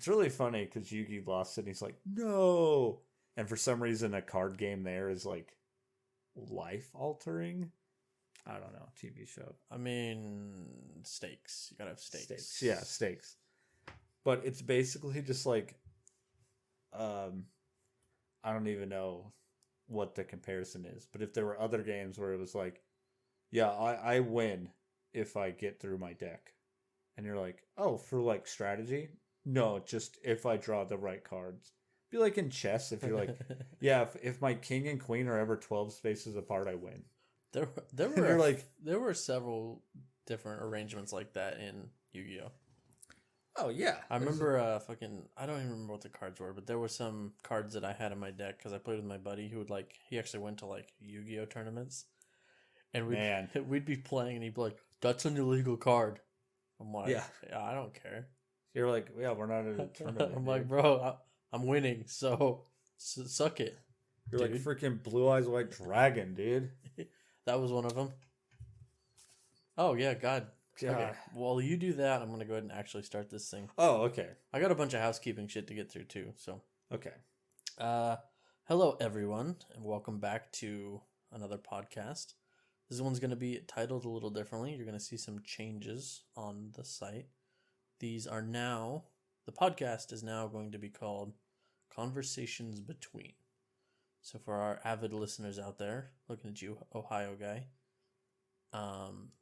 It's really funny because Yugi lost it and he's like, no. And for some reason, a card game there is like life altering. I don't know. TV show. I mean, stakes. You gotta have stakes. Yeah, stakes. But it's basically just like, I don't even know what the comparison is. But if there were other games where it was like, yeah, I win if I get through my deck. And you're like, oh, for like strategy? No, just if I draw the right cards. Be like in chess, if you're like, yeah, if my king and queen are ever 12 spaces apart, I win. There were several different arrangements like that in Yu-Gi-Oh. Oh yeah, I remember I don't even remember what the cards were, but there were some cards that I had in my deck because I played with my buddy who would he actually went to like Yu-Gi-Oh tournaments, and we'd be playing and he'd be like, "That's an illegal card." I'm like, yeah, I don't care. You're like, yeah, we're not in a tournament. I'm like, bro, I'm winning, so suck it. You're dude. Like freaking Blue Eyes White Dragon, dude. That was one of them. Oh yeah, God. Okay. While you do that, I'm gonna go ahead and actually start this thing. Oh, okay. I got a bunch of housekeeping shit to get through too. So okay. Hello everyone, and welcome back to another podcast. This one's gonna be titled a little differently. You're gonna see some changes on the site. The podcast is now going to be called Conversations Between. So for our avid listeners out there, looking at you, Ohio guy,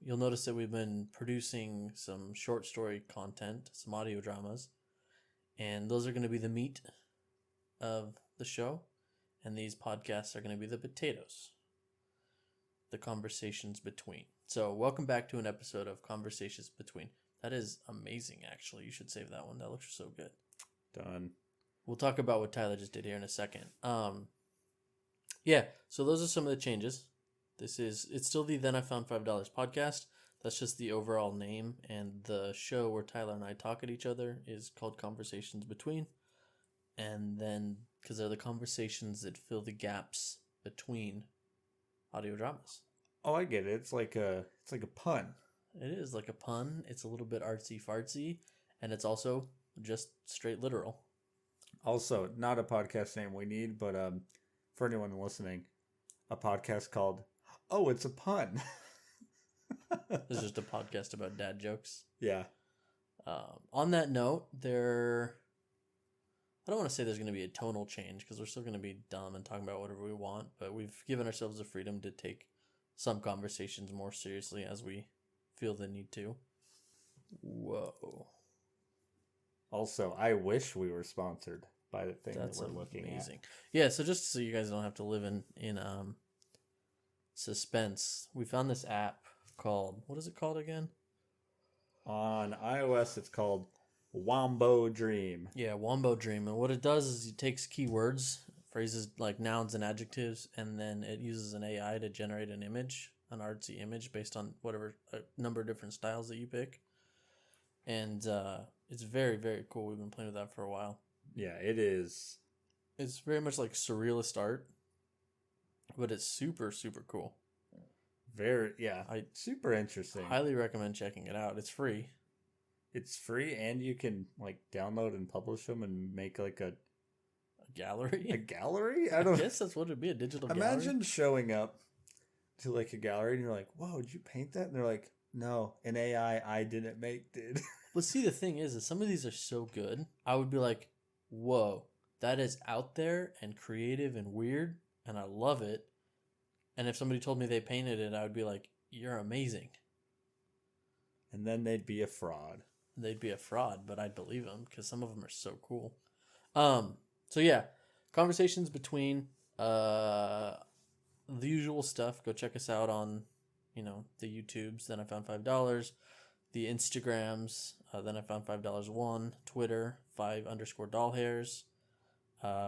you'll notice that we've been producing some short story content, some audio dramas, and those are going to be the meat of the show, and these podcasts are going to be the potatoes, the conversations between. So welcome back to an episode of Conversations Between. That is amazing, actually. You should save that one. That looks so good. Done. We'll talk about what Tyler just did here in a second. Yeah, so those are some of the changes. It's still the Then I Found $5 podcast. That's just the overall name. And the show where Tyler and I talk at each other is called Conversations Between. And then, because they're the conversations that fill the gaps between audio dramas. Oh, I get it. It's like a pun. It is like a pun. It's a little bit artsy-fartsy. And it's also just straight literal. Also, not a podcast name we need, but for anyone listening, a podcast called "Oh, It's a Pun." This is just a podcast about dad jokes. Yeah. On that note, I don't want to say there's going to be a tonal change because we're still going to be dumb and talking about whatever we want, but we've given ourselves the freedom to take some conversations more seriously as we feel the need to. Whoa. Also, I wish we were sponsored by the thing that we're looking at. Yeah, so just so you guys don't have to live in suspense, we found this app called, what is it called again? On iOS, it's called Wombo Dream. Yeah, Wombo Dream. And what it does is it takes keywords, phrases like nouns and adjectives, and then it uses an AI to generate an image, an artsy image based on whatever number of different styles that you pick. And it's very, very cool. We've been playing with that for a while. Yeah, it is. It's very much like surrealist art, but it's super, super cool. Super interesting. Highly recommend checking it out. It's free. It's free, and you can like download and publish them and make like a gallery. A gallery? I guess that's what it'd be, a digital gallery. Imagine showing up to like a gallery and you're like, "Whoa, did you paint that?" And they're like, "No, an AI I didn't make did." But see, the thing is some of these are so good. I would be like, "Whoa, that is out there and creative and weird, and I love it." And if somebody told me they painted it, I would be like, "You're amazing." And then they'd be a fraud. They'd be a fraud, but I'd believe them because some of them are so cool. So yeah, conversations between the usual stuff. Go check us out on, the YouTubes. Then I found $5. The Instagrams. Then I found $5 Twitter 5_doll_hairs.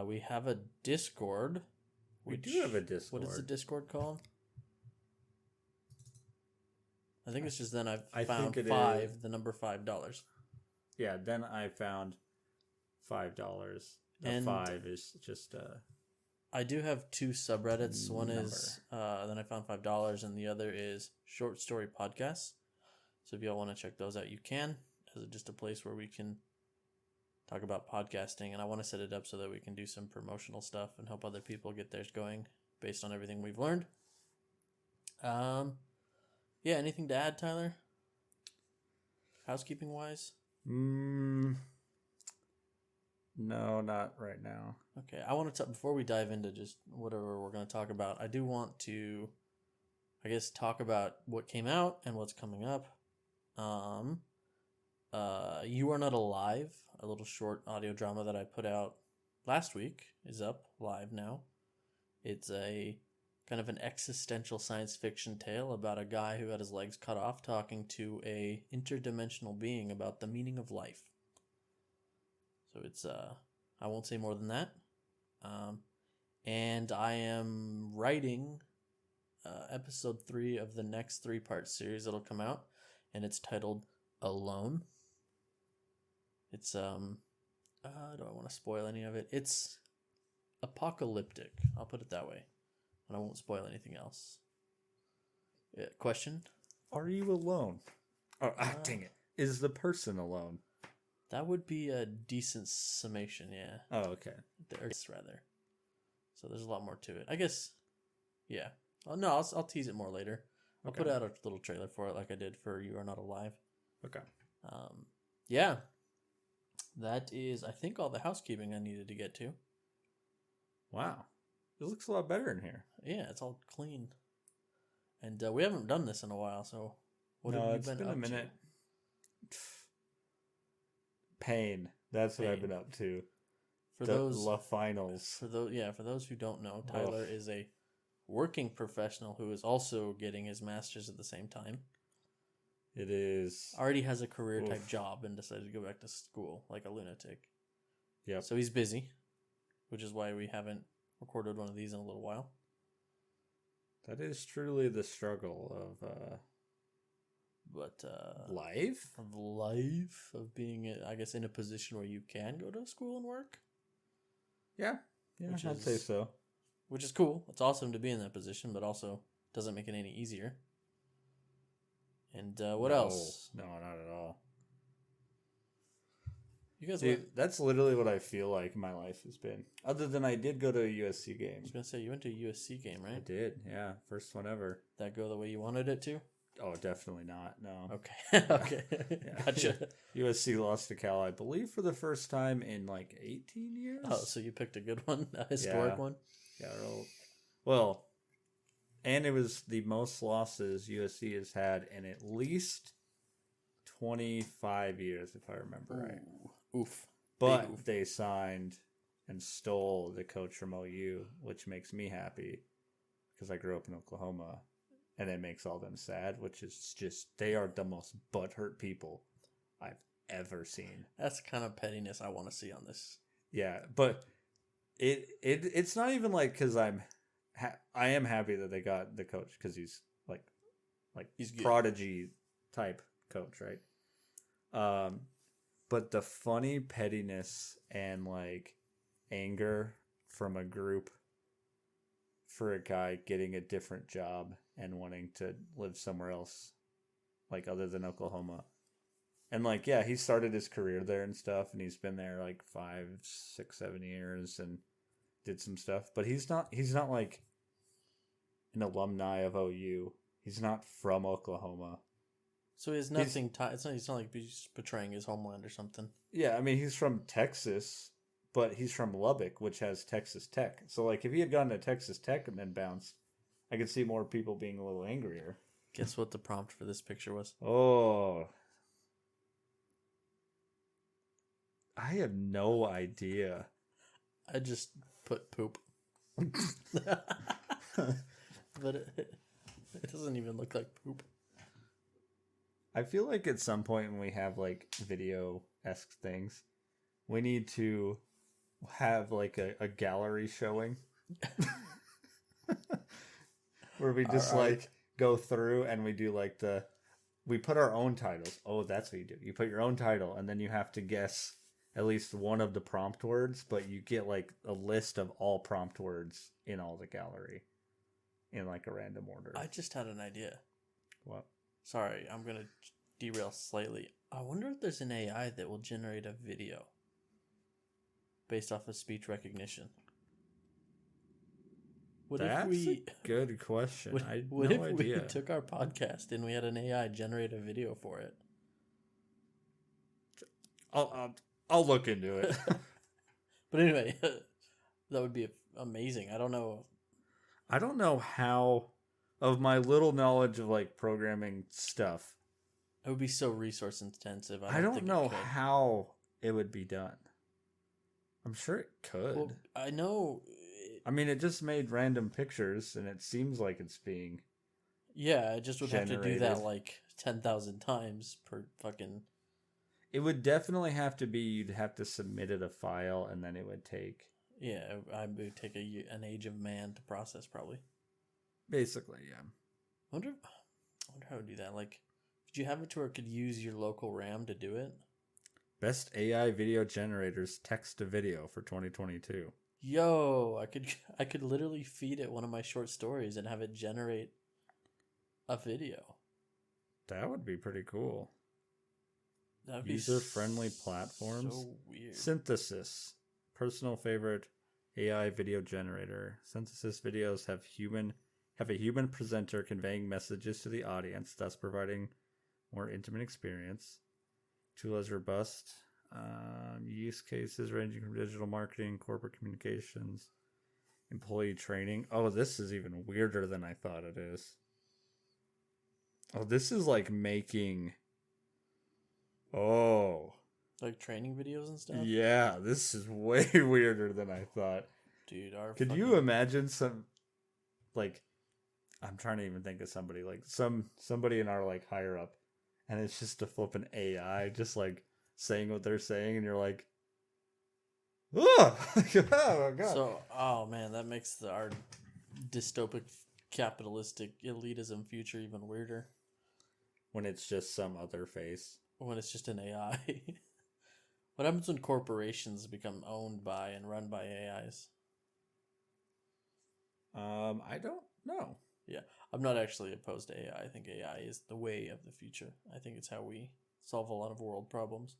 We have a Discord. We do have a Discord. What is the Discord called? I think it's just Then I found the number $5. Yeah, then I found $5. And 5 is just I do have two subreddits. One is Then I found $5, and the other is Short Story Podcasts. So if y'all want to check those out, you can. As just a place where we can talk about podcasting, and I want to set it up so that we can do some promotional stuff and help other people get theirs going based on everything we've learned. Yeah, anything to add, Tyler? Housekeeping wise? No, not right now. Okay, I want to before we dive into just whatever we're going to talk about, I do want to, I guess, talk about what came out and what's coming up. You Are Not Alive, a little short audio drama that I put out last week, is up live now. It's a kind of an existential science fiction tale about a guy who had his legs cut off talking to a interdimensional being about the meaning of life. So it's I won't say more than that. And I am writing episode 3 of the next 3-part series that'll come out, and it's titled Alone. It's do I want to spoil any of it? It's apocalyptic. I'll put it that way. And I won't spoil anything else. Question? Are you alone? Oh, dang it. Is the person alone? That would be a decent summation, yeah. Oh, okay. Rather. So there's a lot more to it. I guess, yeah. Oh, no, I'll tease it more later. I'll put out a little trailer for it like I did for You Are Not Alive. Okay. Yeah. That is, I think, all the housekeeping I needed to get to. Wow. It looks a lot better in here. Yeah, it's all clean. And we haven't done this in a while, so what have you been up to? It's been a minute. Pain. That's what I've been up to. For those finals. For those who don't know, Tyler is a working professional who is also getting his master's at the same time. It is. Already has a career type job and decided to go back to school like a lunatic. Yeah. So he's busy, which is why we haven't recorded one of these in a little while. That is truly the struggle of life? Of life, of being, I guess, in a position where you can go to school and work. Yeah, I'd say so. Which is cool. It's awesome to be in that position, but also doesn't make it any easier. And what else? No, not at all. You guys, that's literally what I feel like my life has been. Other than I did go to a USC game. I was gonna say you went to a USC game, right? I did. Yeah, first one ever. Did that go the way you wanted it to? Oh, definitely not. No. Okay. Okay. Gotcha. USC lost to Cal, I believe, for the first time in like 18 years. Oh, so you picked a good one, a historic one. Yeah. Well, and it was the most losses USC has had in at least 25 years, if I remember right. Oof. But they signed and stole the coach from OU, which makes me happy because I grew up in Oklahoma, and it makes all them sad, which is just, they are the most butthurt people I've ever seen. That's the kind of pettiness I want to see on this. Yeah, but it's not even like because I am happy that they got the coach because he's like he's prodigy type coach, right? But the funny pettiness and like anger from a group for a guy getting a different job and wanting to live somewhere else, like other than Oklahoma. And like, yeah, he started his career there and stuff, and he's been there like 5, 6, 7 years and did some stuff. But he's not like an alumni of OU. He's not from Oklahoma. So he has nothing. It's not like he's betraying his homeland or something. Yeah, I mean, he's from Texas, but he's from Lubbock, which has Texas Tech. So like, if he had gone to Texas Tech and then bounced, I could see more people being a little angrier. Guess what the prompt for this picture was? Oh, I have no idea. I just put poop. But it doesn't even look like poop. I feel like at some point when we have like video-esque things, we need to have like a gallery showing where we just like go through and we do like we put our own titles. Oh, that's what you do. You put your own title and then you have to guess at least one of the prompt words, but you get like a list of all prompt words in all the gallery in like a random order. I just had an idea. What? Sorry, I'm going to derail slightly. I wonder if there's an AI that will generate a video. based off of speech recognition? What That's if we a good question. I had what no if idea. we took our podcast and we had an AI generate a video for it? I'll look into it. But anyway, that would be amazing. I don't know. I don't know how, of my little knowledge of like programming stuff, It would be so resource intensive. I don't know how it would be done. I'm sure it could. Well, I know. I mean, it just made random pictures, and it seems like it's being. Yeah, it just would have to do that generated. like 10,000 times per fucking. It would definitely have to be. You'd have to submit it a file, and then it would take. Yeah, I would take an age of man to process probably. Basically, yeah. I wonder how to do that. Like, could you have it to where it could use your local RAM to do it? Best AI video generators text to video for 2022. Yo, I could literally feed it one of my short stories and have it generate a video. That would be pretty cool. That'd be User-friendly platforms. So weird. Synthesis. Personal favorite AI video generator. Synthesis videos have a human presenter conveying messages to the audience, thus providing more intimate experience. Tool has robust use cases ranging from digital marketing, corporate communications, employee training. Oh, this is even weirder than I thought it is. Oh, this is like making... Oh. Like training videos and stuff? Yeah, this is way weirder than I thought. Dude, Could you imagine some... Like, I'm trying to even think of somebody. Like, somebody in our, like, higher up. And it's just a flippin' AI just, like, saying what they're saying. And you're like... Oh, God. So, oh man, that makes our dystopic, capitalistic, elitism future even weirder. When it's just some other face. When it's just an AI. What happens when corporations become owned by and run by AIs? I don't know. Yeah, I'm not actually opposed to AI. I think AI is the way of the future. I think it's how we solve a lot of world problems.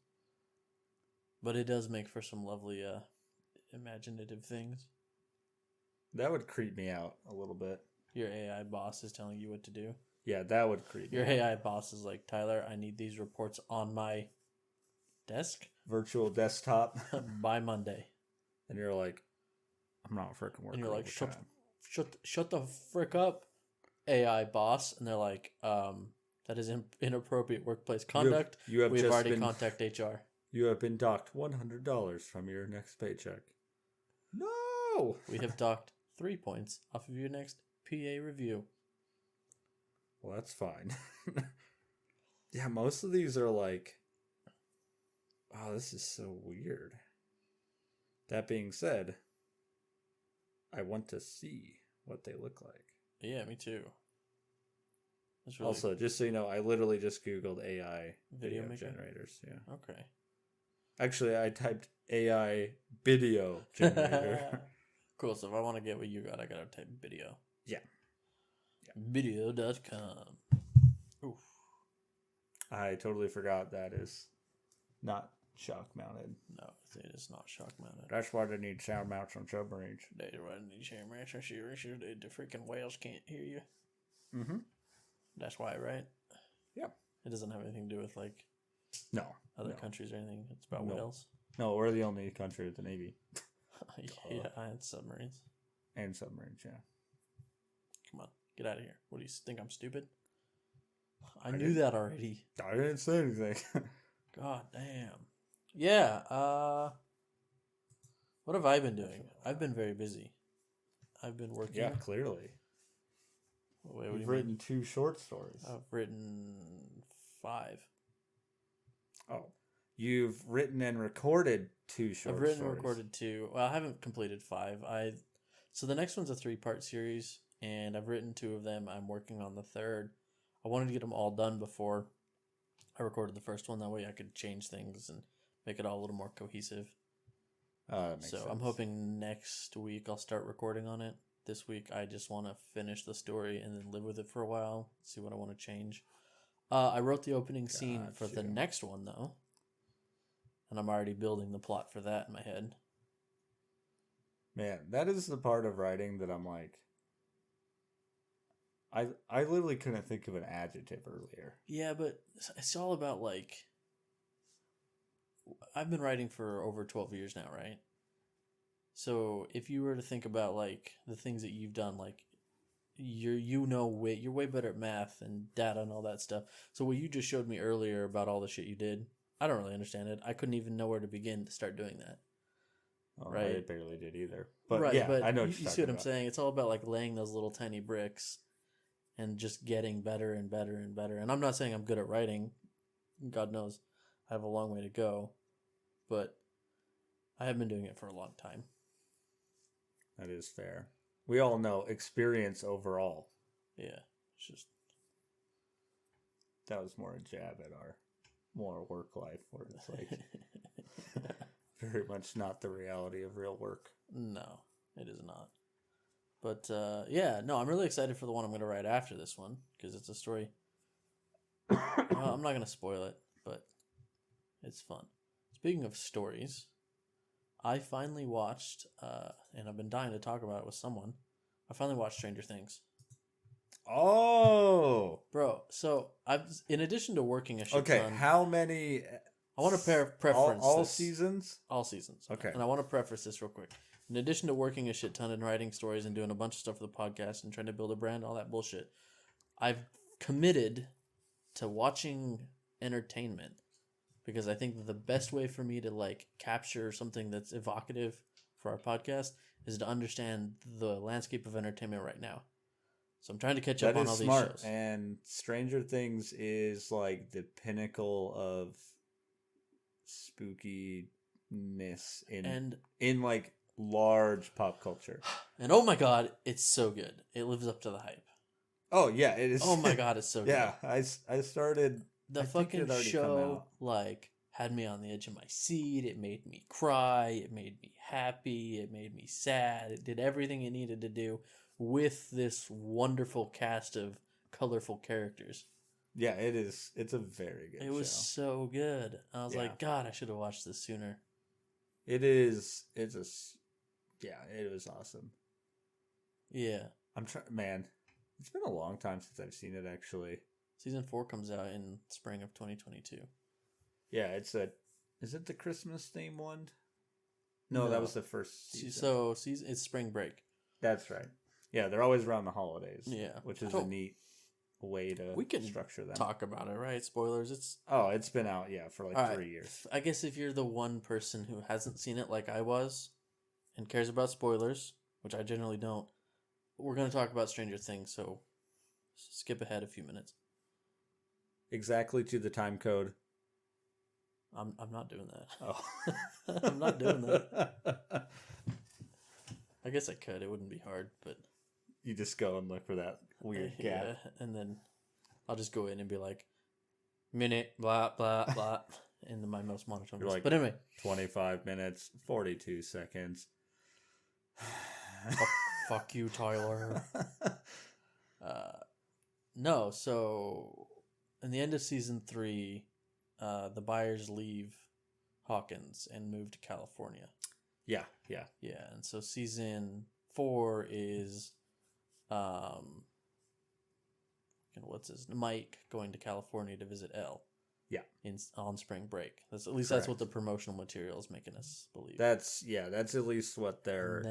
But it does make for some lovely, imaginative things. That would creep me out a little bit. Your AI boss is telling you what to do. Yeah, that would creep me Your out. AI boss is like, Tyler, I need these reports on my desk Virtual desktop. by Monday. And you're like, I'm not freaking working. And you're like, overtime. shut the frick up, AI boss. And they're like, that is inappropriate workplace conduct. We've already contacted HR. You have been docked $100 from your next paycheck. No! We have docked 3 points off of your next PA review. Well, that's fine. Yeah, most of these are like, oh, this is so weird. That being said, I want to see what they look like. Yeah, me too. That's really Also, just so you know, I literally just Googled AI video maker? generators. Yeah. Okay. Actually, I typed AI video generator. Cool. So if I want to get what you got, I gotta type video. Yeah. Video.com. Oof. I totally forgot that is not shock mounted. No, it is not shock mounted. That's why they need sound mounts on submarines. They run these cameras and the freaking whales can't hear you. Mm-hmm. That's why, right? Yeah. It doesn't have anything to do with like other countries or anything. It's about whales. No, we're the only country with the Navy. Yeah, and submarines. And submarines, yeah. Come on, get out of here. What do you think? I'm stupid? I knew that already. I didn't say anything. God damn. Yeah, what have I been doing? I've been very busy. I've been working. Yeah, clearly. Wait, what You've written 2 short stories. I've written 5. Oh. You've written and recorded 2 short stories. I've written and recorded 2. Well, I haven't completed 5. So the next one's a 3-part series, and I've written 2 of them. I'm working on the 3rd. I wanted to get them all done before I recorded the first one. That way I could change things and make it all a little more cohesive. That makes sense. I'm hoping next week I'll start recording on it. This week I just want to finish the story and then live with it for a while, see what I want to change. I wrote the opening scene for the next one, though. And I'm already building the plot for that in my head. Man, that is the part of writing that I'm like, I literally couldn't think of an adjective earlier. Yeah, but it's all about like I've been writing for over 12 years now, right? So if you were to think about like the things that you've done, like you're way better at math and data and all that stuff. So what you just showed me earlier about all the shit you did, I don't really understand it. I couldn't even know where to begin to start doing that. Oh, Right. I barely did either. But Right, yeah, but I know you what you're see what talking I'm about. saying? It's all about like laying those little tiny bricks and just getting better and better and better. And I'm not saying I'm good at writing. God knows I have a long way to go, but I have been doing it for a long time. That is fair. We all know experience overall. Yeah, it's just That was more a jab at our more work life where it's like very much not the reality of real work. no, it is not. But yeah, no, I'm really excited for the one I'm going to write after this one because it's a story. I'm not going to spoil it, but it's fun. Speaking of stories, I finally watched, and I've been dying to talk about it with someone. I finally watched Stranger Things. Oh, Bro, so I've in addition to working a shit okay. ton, How many? I want to preference all this. seasons. All seasons. Okay. And I want to preface this real quick. In addition to working a shit ton and writing stories and doing a bunch of stuff for the podcast and trying to build a brand, all that bullshit, I've committed to watching entertainment because I think that the best way for me to like capture something that's evocative for our podcast is to understand the landscape of entertainment right now. So I'm trying to catch up on all these shows. And Stranger Things is like the pinnacle of spookiness in like large pop culture. And oh my god, it's so good. It lives up to the hype. Oh yeah, it is. Oh my god, it's so good. Yeah, I started. The fucking show like had me on the edge of my seat. It made me cry. It made me happy. It made me sad. It did everything it needed to do with this wonderful cast of colorful characters. Yeah, it is. It's a very good show. It was so good. I was like, God, I should have watched this sooner. It is. It was awesome. Yeah. I'm trying, man. It's been a long time since I've seen it, actually. Season 4 comes out in spring of 2022. Yeah, is it the Christmas theme one? No, that was the first season. So it's spring break. That's right. Yeah, they're always around the holidays. Yeah. Which is a neat way to structure them. Talk about it, right? Spoilers. It's been out, for like 3 years. I guess if you're the one person who hasn't seen it like I was and cares about spoilers, which I generally don't, we're going to talk about Stranger Things, so skip ahead a few minutes. Exactly to the time code. I'm not doing that. Oh. I'm not doing that. I guess I could. It wouldn't be hard, but you just go and look for that weird gap. Yeah, and then I'll just go in and be like, minute, blah, blah, blah, in my most monotone voice. Like, but anyway. 25 minutes, 42 seconds. Fuck you, Tyler. No, so in the end of season 3, the Byers leave Hawkins and move to California. Yeah. Yeah, and so season 4 is Mike going to California to visit Elle. Yeah. On spring break. That's what the promotional material is making us believe. That's at least what they're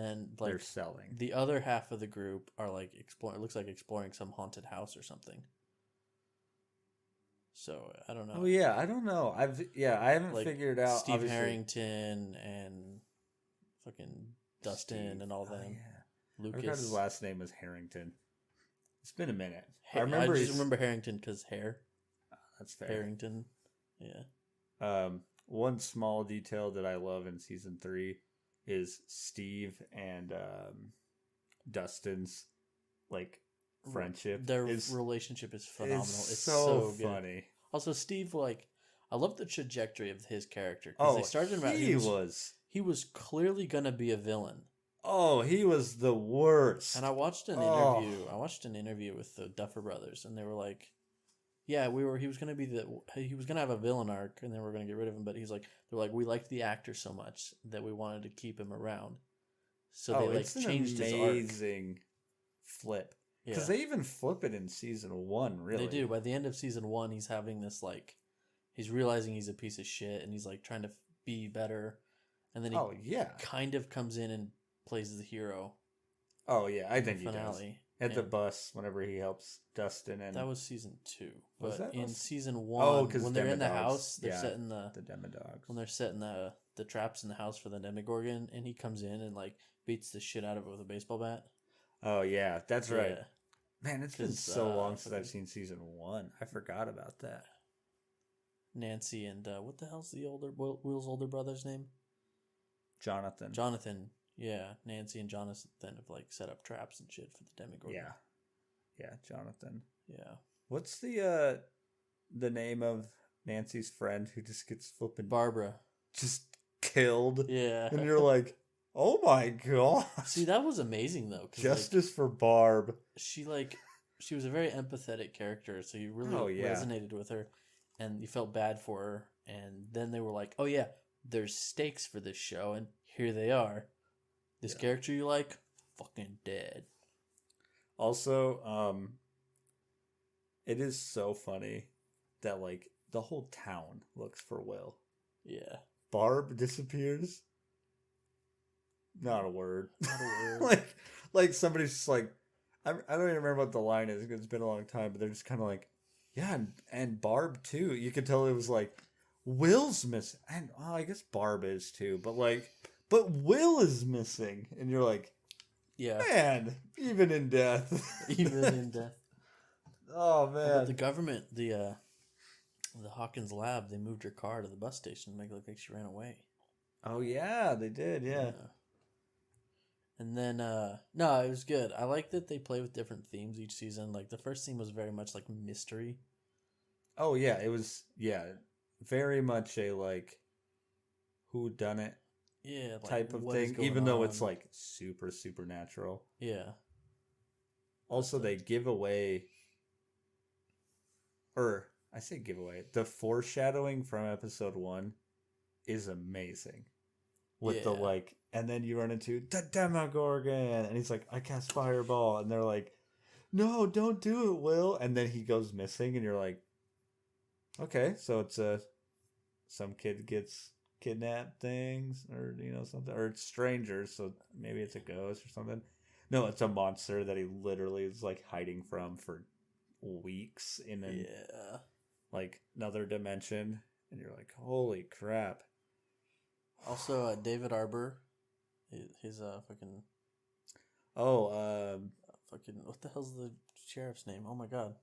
selling. The other half of the group are like exploring. It looks like exploring some haunted house or something. So I don't know. Oh yeah, I don't know. I haven't figured out. Steve obviously. Harrington and fucking Dustin and all them. Yeah. Lucas. I forgot his last name was Harrington. It's been a minute. I just remember Harrington because hair. That's fair. Harrington. Yeah. One small detail that I love in season 3 is Steve and Dustin's friendship. Their relationship is phenomenal. It's so funny. Good. Also, Steve, I love the trajectory of his character. Oh, they started him out, he was clearly gonna be a villain. Oh, he was the worst. And I watched an interview. I watched an interview with the Duffer Brothers, and they were like, "Yeah, he was gonna have a villain arc, and then we're gonna get rid of him." But they're like, we liked the actor so much that we wanted to keep him around. So they like it's an changed his arc. amazing flip. Because Yeah. they even flip it in season 1, really. They do. By the end of season 1, he's having this like, he's realizing he's a piece of shit, and he's like trying to be better, and then he kind of comes in and plays the hero. Oh yeah, I think he finale does. At the bus, whenever he helps Dustin, and that was season 2. Was But that in was- season 1, because when they're in the Demodogs. house, they're Yeah, setting the Demodogs. when they're setting the traps in the house for the Demogorgon, and he comes in and like beats the shit out of it with a baseball bat. Oh yeah, that's right. Yeah. Man, it's been so long since I've seen season 1. I forgot about that. Nancy and what the hell's the Will's older brother's name? Jonathan. Jonathan. Yeah, Nancy and Jonathan have like set up traps and shit for the Demogorgon. Yeah, Jonathan. Yeah. What's the name of Nancy's friend who just gets flipping Barbara. just killed? Yeah. And you're like, oh my god. See, that was amazing though. Justice for Barb. She was a very empathetic character, so you really resonated with her, and you felt bad for her. And then they were like, "Oh yeah, there's stakes for this show, and here they are. This character you like, fucking dead." Also, it is so funny that like the whole town looks for Will. Yeah. Barb disappears. Not a word. Not a word. like somebody's just like, I don't even remember what the line is because it's been a long time, but they're just kind of like, yeah, and Barb too. You could tell it was like, Will's missing, and I guess Barb is too, but Will is missing, and you're like, yeah, man, even in death, even in death. Oh man, But the government, the Hawkins lab, they moved her car to the bus station to make it look like she ran away. Oh yeah, they did, yeah. And then, no, it was good. I like that they play with different themes each season. Like, the first theme was very much, like, mystery. Oh, yeah, it was, very much a, like, whodunit like, type of thing, even though it's, like, super supernatural. Yeah. Also, they give away, or, I say give away, the foreshadowing from episode 1 is amazing. With the, like, and then you run into the Demogorgon, and he's like, I cast Fireball, and they're like, no, don't do it, Will. And then he goes missing, and you're like, okay, so it's some kid gets kidnapped things, or, something, or it's strangers, so maybe it's a ghost or something. No, it's a monster that he literally is, like, hiding from for weeks in like, another dimension, and you're like, holy crap. Also, David Arbor, his fucking... fucking... What the hell's the sheriff's name? Oh my god.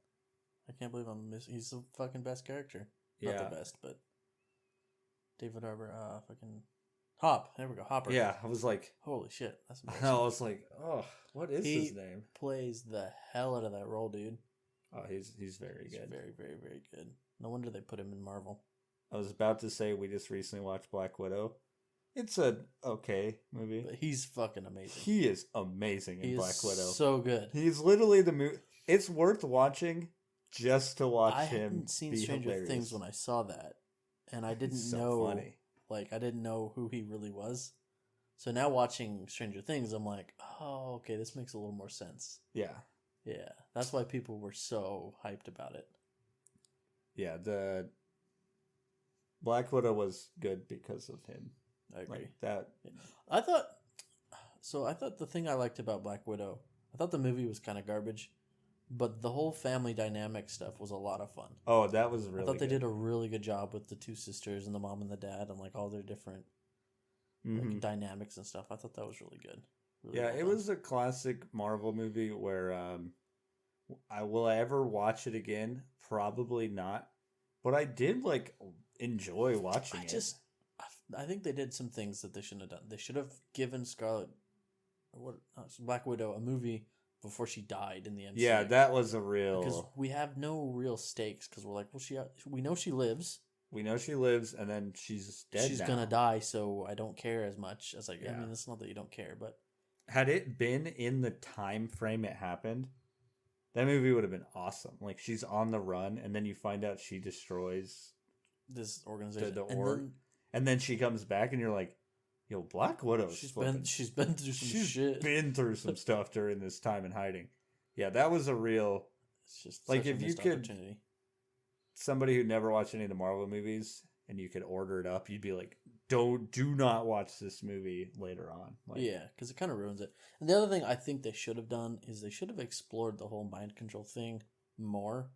I can't believe I'm missing... He's the fucking best character. Yeah. Not the best, but... David Arbor, fucking... Hop. There we go. Hopper. Yeah, I was like... Holy shit. That's amazing. I was like, oh, what is his name? Plays the hell out of that role, dude. Oh, he's very good. Very, very, very good. No wonder they put him in Marvel. I was about to say we just recently watched Black Widow. It's a okay movie. But he's fucking amazing. He is amazing in Black Widow. So good. He's literally the movie. It's worth watching just to watch him. I hadn't seen Stranger Things when I saw that, and I didn't know. Funny. Like, I didn't know who he really was. So now watching Stranger Things, I'm like, oh, okay, this makes a little more sense. Yeah. Yeah. That's why people were so hyped about it. Yeah, the Black Widow was good because of him. I agree. Like that. I thought the thing I liked about Black Widow, I thought the movie was kind of garbage, but the whole family dynamic stuff was a lot of fun. Oh, that was really I thought they good. did a really good job with the two sisters and the mom and the dad and like all their different like, dynamics and stuff. I thought that was really good. Really it was a classic Marvel movie where will I ever watch it again? Probably not. But I did like enjoy watching it. I think they did some things that they shouldn't have done. They should have given Black Widow a movie before she died in the MCU. Yeah, that was a real... Because we have no real stakes, because we're like, well, we know she lives. We know she lives, and then she's dead She's going to die, so I don't care as much. As like, I mean, it's not that you don't care, but... Had it been in the time frame it happened, that movie would have been awesome. Like, she's on the run, and then you find out she destroys... this organization. And then she comes back, and you're like, Yo, Black Widow's she's been through some she's shit. been through some stuff during this time in hiding. Yeah, that was a real. It's just like such if a you missed could, opportunity. somebody who never watched any of the Marvel movies, and you could order it up, you'd be like, do not watch this movie later on. Like, Yeah, because it kind of ruins it. And the other thing I think they should have done is they should have explored the whole mind control thing more,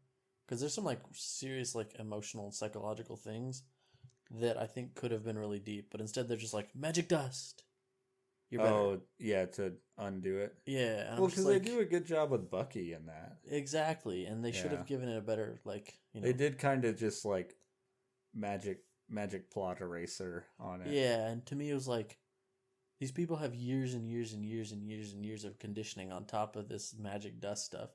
because there's some like serious like emotional and psychological things that I think could have been really deep, but instead they're just like magic dust. You're better. oh yeah, to undo it. Yeah, and Well, I'm just because like, they do a good job with Bucky in that. exactly, and they should Yeah. have given it a better like They did kind of just like magic plot eraser on it. Yeah, and to me it was like these people have years and years and years and years and years of conditioning on top of this magic dust stuff.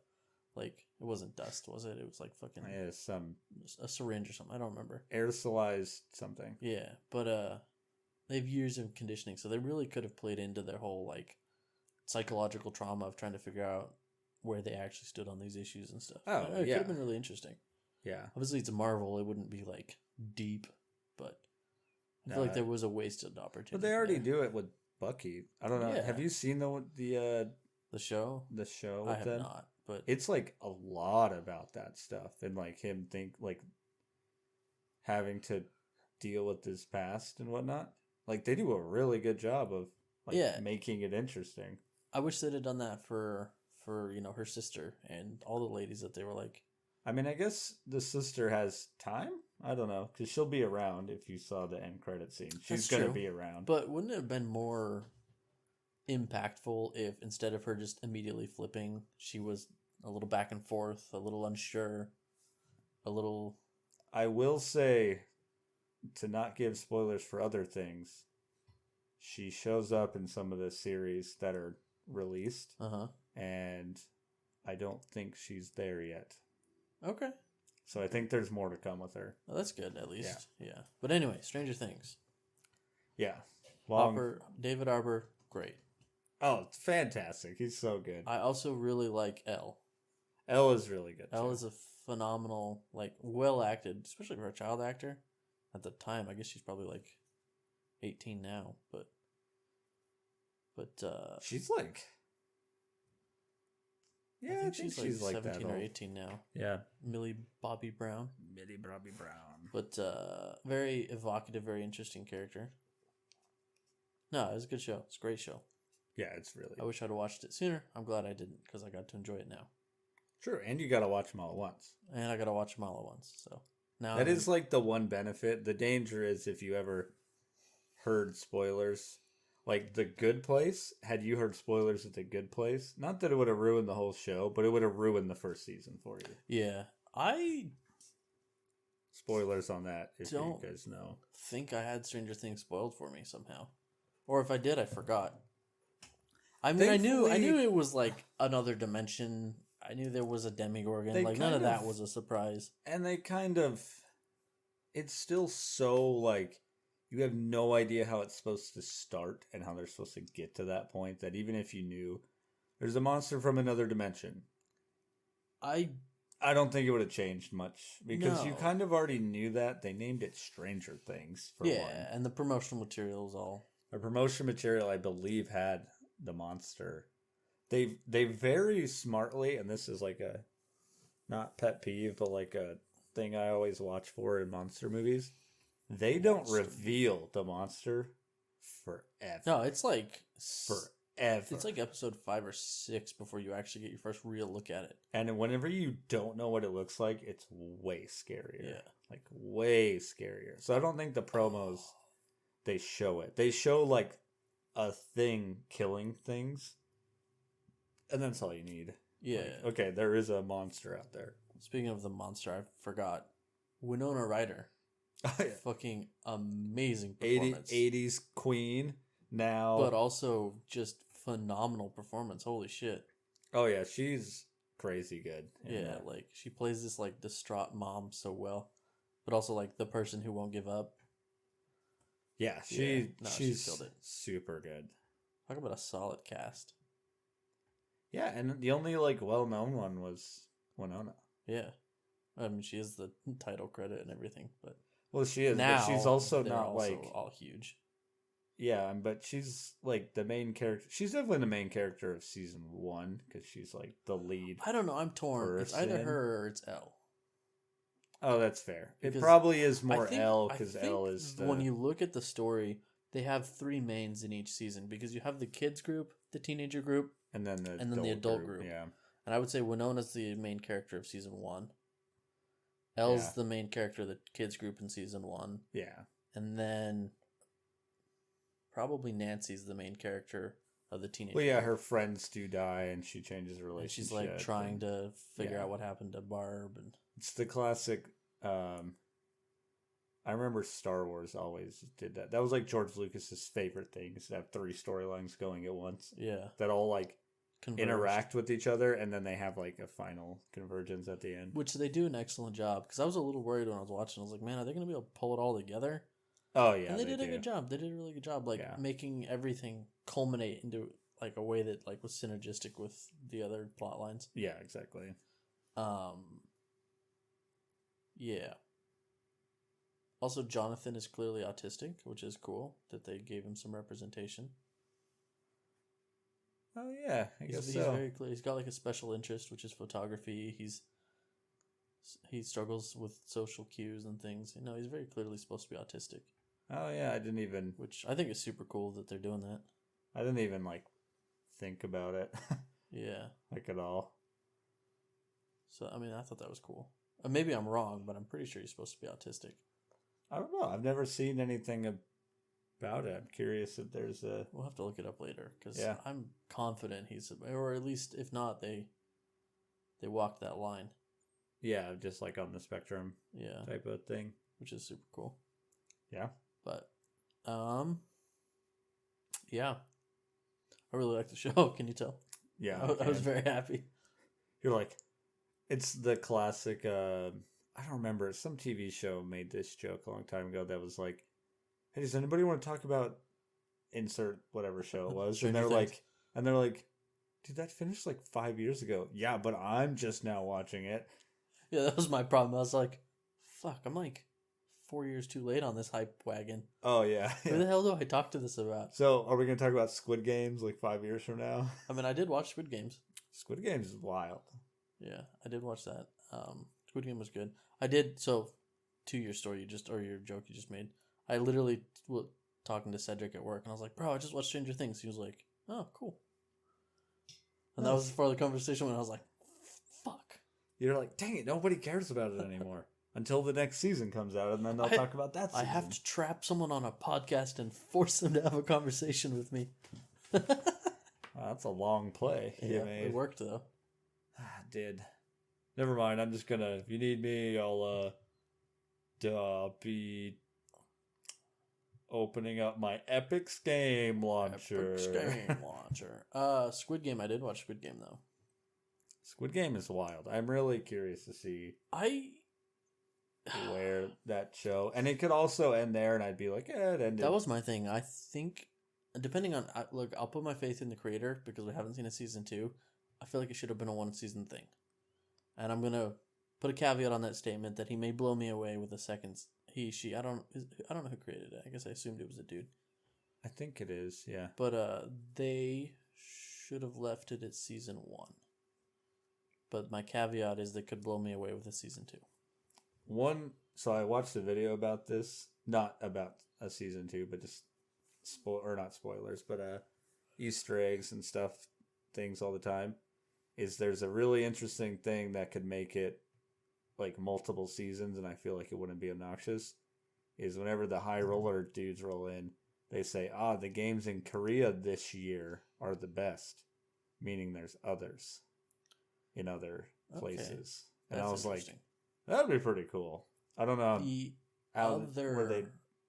Like it wasn't dust, was it? It was like fucking Yeah, some a syringe or something. I don't remember. aerosolized something. Yeah, but they have years of conditioning, so they really could have played into their whole like psychological trauma of trying to figure out where they actually stood on these issues and stuff. Oh, It yeah. could have been really interesting. Yeah. Obviously, it's a Marvel; it wouldn't be like deep, but I feel like there was a wasted opportunity. But they already there. do it with Bucky. I don't know. Yeah. Have you seen the show. show I with have them? not, but It's like a lot about that stuff and like him having to deal with his past and whatnot. Like they do a really good job of making it interesting. I wish they'd have done that for her sister and all the ladies that they were like. I mean, I guess the sister has time. I don't know, because she'll be around. If you saw the end credit scene, she's going to be around. But wouldn't it have been more impactful if instead of her just immediately flipping, she was a little back and forth, a little unsure, a little... I will say, to not give spoilers for other things, she shows up in some of the series that are released. And I don't think she's there yet. Okay. So I think there's more to come with her. Well, that's good, at least. Yeah. But anyway, Stranger Things. Yeah. David Arbor, great. Oh, it's fantastic. He's so good. I also really like Elle. Elle is really good. Elle is a phenomenal, like, well acted, especially for a child actor. At the time, I guess she's probably like 18 now, but she's like, yeah, I think she's like 17 that or old. 18 now. Yeah, Millie Bobby Brown. But very evocative, very interesting character. No, it was a good show. It's a great show. Yeah, it's really. I wish I'd have watched it sooner. I'm glad I didn't because I got to enjoy it now. True, and you got to watch them all at once. And I got to watch them all at once. So now that is like the one benefit. The danger is if you ever heard spoilers, like The Good Place. Had you heard spoilers at The Good Place? Not that it would have ruined the whole show, but it would have ruined the first season for you. Yeah, I spoilers on that if don't you guys know. Think I had Stranger Things spoiled for me somehow, or if I did, I forgot. I mean, I knew it was like another dimension. I knew there was a Demigorgon. Like none of that was a surprise. And they kind of, it's still so like you have no idea how it's supposed to start and how they're supposed to get to that point. That even if you knew there's a monster from another dimension, I don't think it would have changed much because you kind of already knew that. They named it Stranger Things for one. And the promotional materials all. The promotion material, I believe, had the monster. They very smartly, and this is like a not pet peeve, but like a thing I always watch for in monster movies. They don't reveal the monster forever. No, it's like forever. It's like episode 5 or 6 before you actually get your first real look at it. And whenever you don't know what it looks like, it's way scarier. Yeah. Like way scarier. So I don't think the promos they show it. They show like a thing killing things. And that's all you need. Yeah. Like, okay, there is a monster out there. Speaking of the monster, I forgot. Winona Ryder. Oh, yeah. Fucking amazing performance. 80s queen now. But also just phenomenal performance. Holy shit. Oh, yeah. She's crazy good. Yeah, like she plays this like distraught mom so well. But also like the person who won't give up. Yeah, she killed it. Super good. Talk about a solid cast. Yeah, and the only like well-known one was Winona. Yeah, I mean she is the title credit and everything, but well, she is. Now but she's also they're not also like all huge. Yeah, but she's like the main character. She's definitely the main character of season 1 because she's like the lead I don't know. I'm torn. person. It's either her or it's Elle. Oh, that's fair. Because it probably is more think, Elle because Elle is the... When you look at the story, they have 3 mains in each season because you have the kids group, the teenager group, and then the adult group. Yeah. And I would say Winona's the main character of season 1. Elle's the main character of the kids group in season 1. Yeah. And then probably Nancy's the main character of the teenager. Well, yeah, her friends do die, and she changes her relationship. And she's like trying to figure out what happened to Barb, and it's the classic. I remember Star Wars always did that. That was like George Lucas's favorite thing, is to have 3 storylines going at once. Yeah, that all like converged. Interact with each other, and then they have like a final convergence at the end, which they do an excellent job. Because I was a little worried when I was watching. I was like, man, are they going to be able to pull it all together? Oh yeah, and they did a good job. They did a really good job, like making everything culminate into like a way that like was synergistic with the other plot lines. Yeah, exactly. Yeah. Also, Jonathan is clearly autistic, which is cool that they gave him some representation. Oh yeah, I guess he's so. Very clear. He's got like a special interest, which is photography. He struggles with social cues and things. You know, he's very clearly supposed to be autistic. Oh yeah, I didn't even. Which I think is super cool that they're doing that. I didn't even like think about it. Yeah, like at all. So I mean, I thought that was cool. Maybe I'm wrong, but I'm pretty sure he's supposed to be autistic. I don't know. I've never seen anything about it. I'm curious if there's a... We'll have to look it up later, because I'm confident he's... Or at least, if not, they walked that line. Yeah, just like on the spectrum type of thing. Which is super cool. Yeah. But, yeah. I really like the show, can you tell? Yeah. I was very happy. You're like... It's the classic... I don't remember. Some TV show made this joke a long time ago that was like, hey, does anybody want to talk about insert whatever show it was? and they're like, dude, that finished like 5 years ago. Yeah, but I'm just now watching it. Yeah, that was my problem. I was like, fuck, I'm like 4 years too late on this hype wagon. Oh, yeah. Who the hell do I talk to this about? So, are we going to talk about Squid Games like 5 years from now? I mean, I did watch Squid Games. Squid Games is wild. Yeah, I did watch that. Squid Game was good. I did, so, to your story or your joke you just made, I literally was talking to Cedric at work, and I was like, bro, I just watched Stranger Things. He was like, oh, cool. And that was part of the conversation when I was like, fuck. You're like, dang it, nobody cares about it anymore. Until the next season comes out, and then they'll talk about that season. I have to trap someone on a podcast and force them to have a conversation with me. Wow, that's a long play. Yeah, it worked, though. It did. Never mind, I'm just gonna... If you need me, I'll be opening up my Epic's game launcher. Epic's game launcher. Squid Game, I did watch Squid Game, though. Squid Game is wild. I'm really curious to see where that show... And it could also end there, and I'd be like, it ended. That was my thing. I think, depending on... Look, I'll put my faith in the creator, because we haven't seen a season 2. I feel like it should have been a one-season thing. And I'm going to put a caveat on that statement that he may blow me away with a second... He, she, I don't know who created it. I guess I assumed it was a dude. I think it is, yeah. But they should have left it at season 1. But my caveat is they could blow me away with a season 2. So I watched a video about this, not about a season 2, but just not spoilers, but Easter eggs and stuff, things all the time. There's a really interesting thing that could make it like multiple seasons, and I feel like it wouldn't be obnoxious, is whenever the high roller dudes roll in, they say, the games in Korea this year are the best, meaning there's others in other places. And I was like, that'd be pretty cool. I don't know where they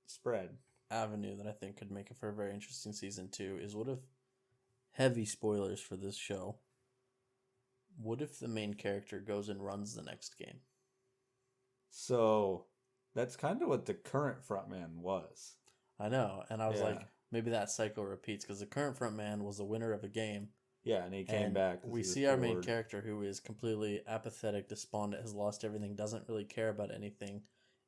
spread. Avenue that I think could make it for a very interesting season 2 is what if, heavy spoilers for this show, what if the main character goes and runs the next game? So, that's kind of what the current frontman was. I know, and I was like, maybe that cycle repeats, because the current frontman was the winner of a game. Yeah, and he came back. We see our main character, who is completely apathetic, despondent, has lost everything, doesn't really care about anything,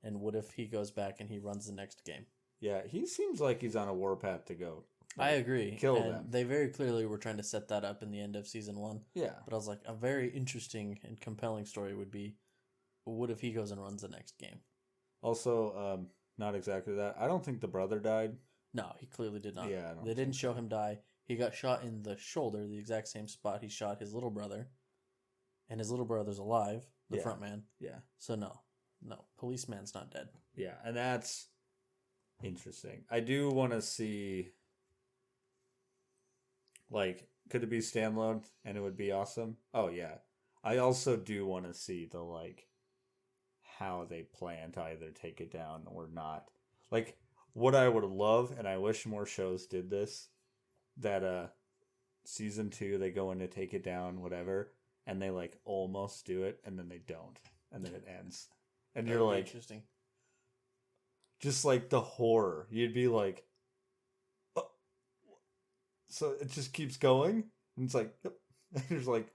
and what if he goes back and he runs the next game? Yeah, he seems like he's on a warpath to go. I agree. Kill and them. They very clearly were trying to set that up in the end of season 1. Yeah. But I was like, a very interesting and compelling story would be, what if he goes and runs the next game? Also, not exactly that. I don't think the brother died. No, he clearly did not. Yeah, They didn't show him die. He got shot in the shoulder, the exact same spot he shot his little brother. And his little brother's alive, the front man. Yeah. So no, policeman's not dead. Yeah, and that's interesting. I do want to see, like, could it be standalone and it would be awesome? Oh, yeah. I also do want to see the, like, how they plan to either take it down or not. Like, what I would love, and I wish more shows did this, that season 2, they go in to take it down, whatever, and they, like, almost do it, and then they don't. And then it ends. And you're like... Interesting. Just like the horror. You'd be like, oh. So it just keeps going. And it's like, yep. And you're just like,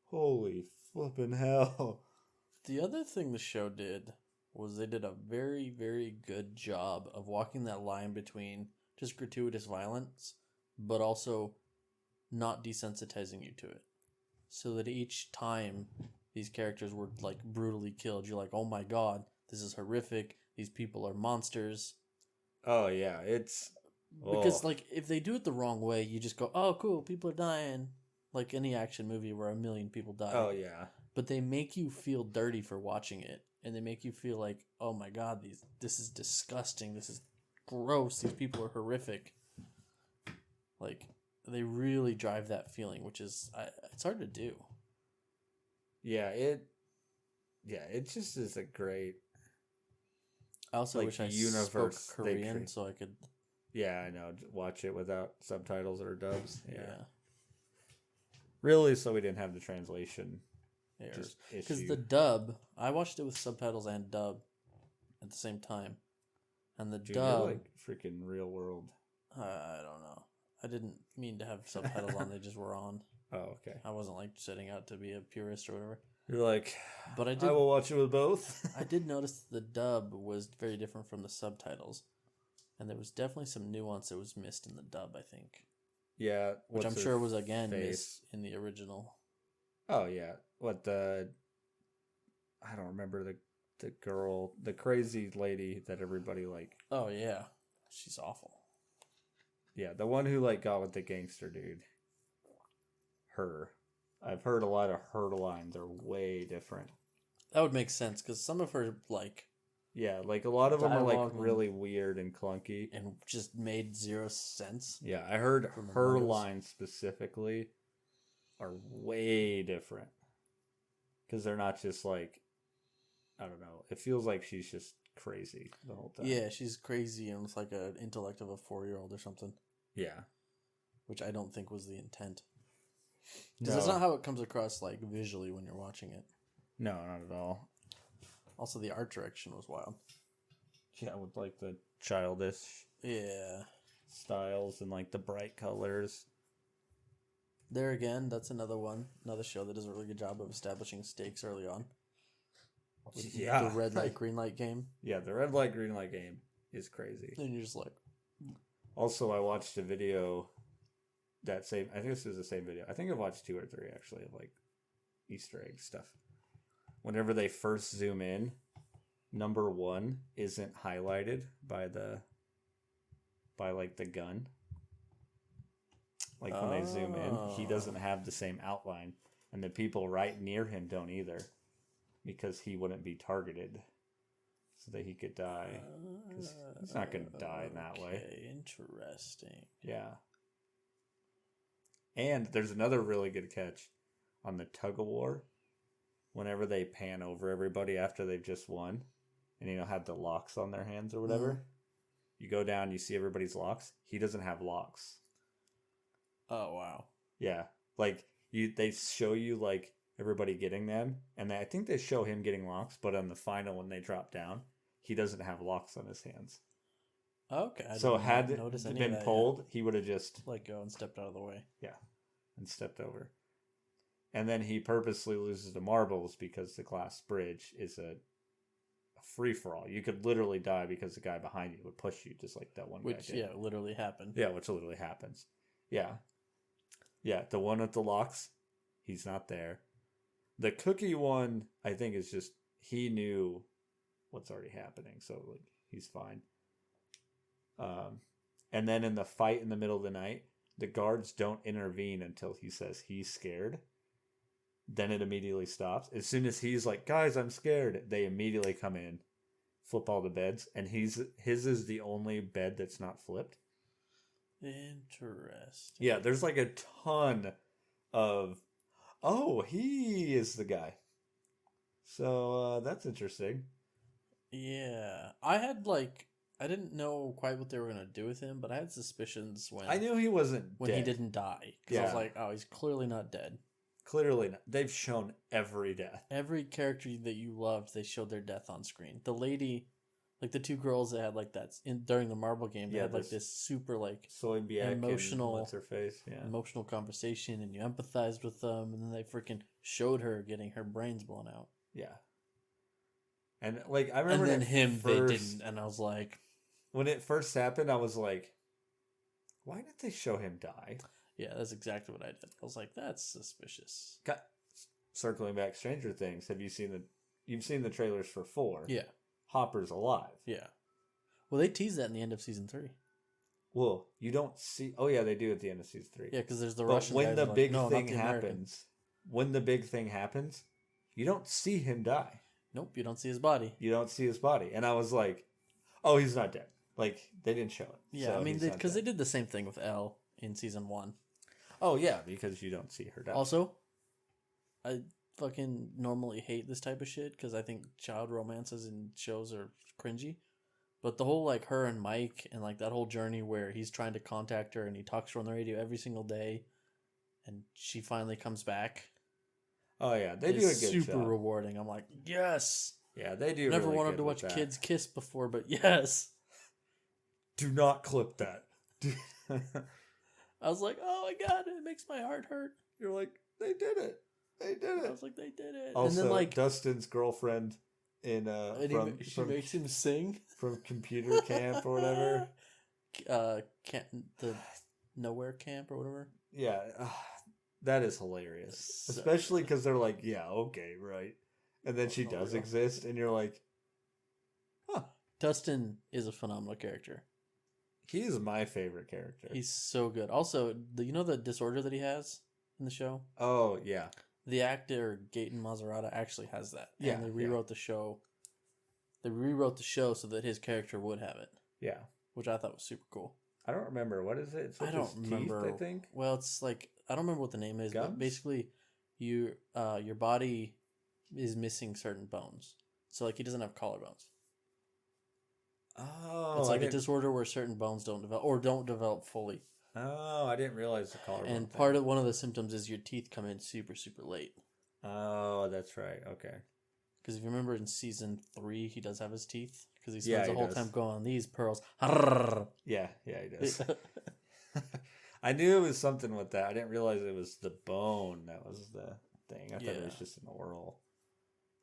holy flippin' hell. The other thing the show did was they did a very, very good job of walking that line between just gratuitous violence, but also not desensitizing you to it. So that each time these characters were like brutally killed, you're like, oh my god, this is horrific. These people are monsters. Oh, yeah. It's... Because, like, if they do it the wrong way, you just go, oh, cool, people are dying. Like any action movie where 1 million people die. Oh, yeah. But they make you feel dirty for watching it. And they make you feel like, oh my god, this is disgusting. This is gross. These people are horrific. Like, they really drive that feeling, which is... it's hard to do. Yeah, it just is a great... I also like, wish I universe spoke Korean so I could... Yeah, I know. Watch it without subtitles or dubs. Yeah. Really, so we didn't have the translation. Because the dub, I watched it with subtitles and dub at the same time. And the Dude, dub... you're like freaking real world. I don't know. I didn't mean to have subtitles on. They just were on. Oh, okay. I wasn't like setting out to be a purist or whatever. You're like, but I will watch it with both. I did notice the dub was very different from the subtitles. And there was definitely some nuance that was missed in the dub, I think. Yeah. Which I'm sure was, again, missed in the original. Oh, yeah. I don't remember the girl, the crazy lady that everybody, like... Oh, yeah. She's awful. Yeah, the one who, like, got with the gangster dude. Her. I've heard a lot of her lines are way different. That would make sense, because some of her, like... Yeah, like, a lot of them are, like, really weird and clunky. And just made zero sense. Yeah, I heard her lines specifically are way different. Because they're not just, like... I don't know. It feels like she's just crazy the whole time. Yeah, she's crazy and with, like, an intellect of a 4-year-old or something. Yeah. Which I don't think was the intent. Because that's not how it comes across, like, visually when you're watching it. No, not at all. Also, the art direction was wild. Yeah, with, like, the childish styles and, like, the bright colors. There again, that's another show that does a really good job of establishing stakes early on. The red light, green light game. Yeah, the red light, green light game is crazy. And you're just like... Also, I watched a video I think this is the same video. I think I've watched 2 or 3, actually, of, like, Easter egg stuff. Whenever they first zoom in, number 1 isn't highlighted by the gun. Like, when they zoom in, he doesn't have the same outline. And the people right near him don't either. Because he wouldn't be targeted. So that he could die. Because he's not going to die in that way. Interesting. Yeah. And there's another really good catch on the tug of war. Whenever they pan over everybody after they've just won. And, have the locks on their hands or whatever. Mm-hmm. You go down, you see everybody's locks. He doesn't have locks. Oh, wow. Yeah. Like, they show you, like, everybody getting them. And I think they show him getting locks. But on the final, when they drop down, he doesn't have locks on his hands. Okay. So had it been pulled, he would have just... let go and stepped out of the way. Yeah. And stepped over. And then he purposely loses the marbles because the glass bridge is a free for all. You could literally die because the guy behind you would push you, just like that one guy Which, did. yeah, literally happened. Yeah, which literally happens. Yeah. Yeah, the one with the locks, he's not there. The cookie one, I think, is just he knew what's already happening, so like he's fine. And then in the fight in the middle of the night, the guards don't intervene until he says he's scared. Then it immediately stops. As soon as he's like, guys, I'm scared, they immediately come in, flip all the beds, and his is the only bed that's not flipped. Interesting. Yeah, there's like a ton of, oh, he is the guy. So that's interesting. Yeah. I didn't know quite what they were going to do with him, but I had suspicions when I knew he wasn't when dead. he didn't die. Because I was like, oh, he's clearly not dead. Clearly not. They've shown every death. Every character that you loved, they showed their death on screen. The lady, like the two girls that had like that during the marble game, they had like this super like emotional, what's her face? Yeah. Emotional conversation, and you empathized with them, and then they freaking showed her getting her brains blown out. Yeah. And like I remember, and then they didn't, and I was like, when it first happened, I was like, why did they show him die? Yeah, that's exactly what I did. I was like, that's suspicious. Circling back, Stranger Things. Have you seen you've seen the trailers for 4? Yeah. Hopper's alive. Yeah. Well, they teased that in the end of season 3. Well, you don't see. Oh yeah, they do at the end of season 3. Yeah, because there's the Russian. When the big thing happens, you don't see him die. Nope, you don't see his body. You don't see his body, and I was like, oh, he's not dead. Like they didn't show it. Yeah, so I mean, because they did the same thing with Elle in season 1. Oh yeah, because you don't see her die. Also, I fucking normally hate this type of shit because I think child romances in shows are cringy. But the whole like her and Mike and like that whole journey where he's trying to contact her and he talks to her on the radio every single day, and she finally comes back. Oh yeah, they do a good job. Super rewarding. I'm like, yes. Yeah, they do. Never wanted to watch kids kiss before, but yes. Do not clip that. I was like, oh my god, it makes my heart hurt. You're like, they did it. They did it. I was like, they did it. Also, and then like Dustin's girlfriend in she makes him sing from computer camp or whatever. The nowhere camp or whatever. Yeah, that is hilarious. So, especially because they're like, yeah, okay, right. And then she does exist, and you're like, huh. Dustin is a phenomenal character. He is my favorite character. He's so good. Also, you know the disorder that he has in the show? Oh, yeah. The actor, Gaten Maserata, actually has that. Yeah. And they rewrote the show. They rewrote the show so that his character would have it. Yeah. Which I thought was super cool. I don't remember. What is it? It's with his teeth, I think? Well, it's like, I don't remember what the name is, Gums? but basically, your body is missing certain bones. So, like, he doesn't have collarbones. Oh, it's like a disorder where certain bones don't develop or don't develop fully. Oh, I didn't realize the collarbone. And one of the symptoms is your teeth come in super, super late. Oh, that's right. Okay. Because if you remember in season 3, he does have his teeth because he spends the whole time going on these pearls. Yeah, he does. I knew it was something with that. I didn't realize it was the bone that was the thing. I thought it was just an oral.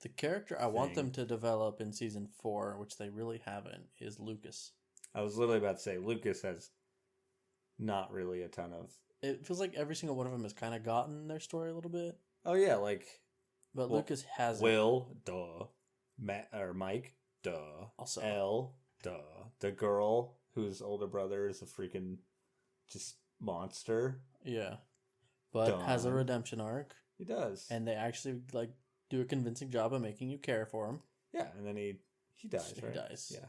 The character I want them to develop in season 4, which they really haven't, is Lucas. I was literally about to say, Lucas has not really a ton of... It feels like every single one of them has kind of gotten their story a little bit. Oh, yeah, like... But Lucas hasn't. Will, duh. Mike, duh. Also. Elle, duh. The girl whose older brother is a freaking just monster. Yeah. But has a redemption arc. He does. And they actually, like... do a convincing job of making you care for him. Yeah, and then he dies, right? He dies. Yeah.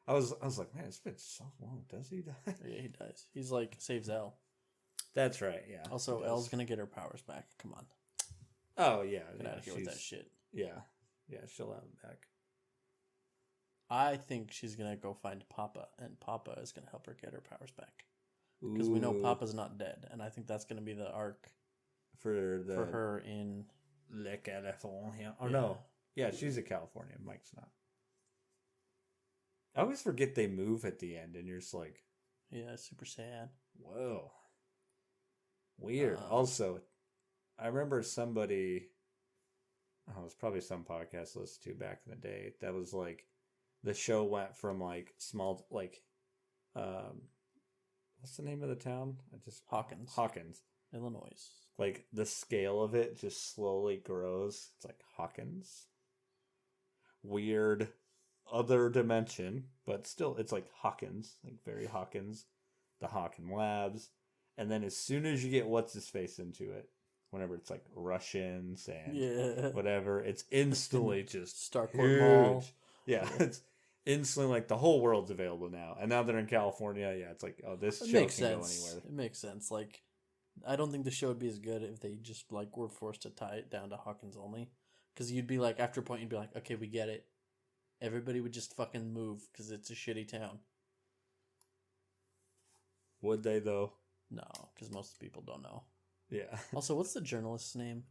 I was like, man, it's been so long. Does he die? Yeah, he dies. He's like, saves Elle. That's right, yeah. Also, Elle's going to get her powers back. Come on. Oh, yeah. Get out of here with that shit. Yeah. Yeah, she'll have him back. I think she's going to go find Papa, and Papa is going to help her get her powers back. Because we know Papa's not dead, and I think that's going to be the arc for her in... Le California. Oh, no. Yeah, she's a California. Mike's not. I always forget they move at the end, and you're just like... Yeah, it's super sad. Whoa. Weird. Also, I remember somebody it was probably some podcast I listened to back in the day. That was like the show went from like small like what's the name of the town? Hawkins, Illinois. Like the scale of it just slowly grows. It's like Hawkins. Weird other dimension, but still it's like Hawkins, like very Hawkins, the Hawkin Labs. And then as soon as you get what's his face into it, whenever it's like Russians and whatever, it's instantly just Starcourt Mall. Yeah, it's instantly like the whole world's available now. And now they're in California, yeah, it's like, oh, this show can go anywhere. It makes sense. Like, I don't think the show would be as good if they just like were forced to tie it down to Hawkins only. Because you'd be like, after a point, you'd be like, okay, we get it. Everybody would just fucking move because it's a shitty town. Would they though? No, because most people don't know. Yeah. Also, what's the journalist's name?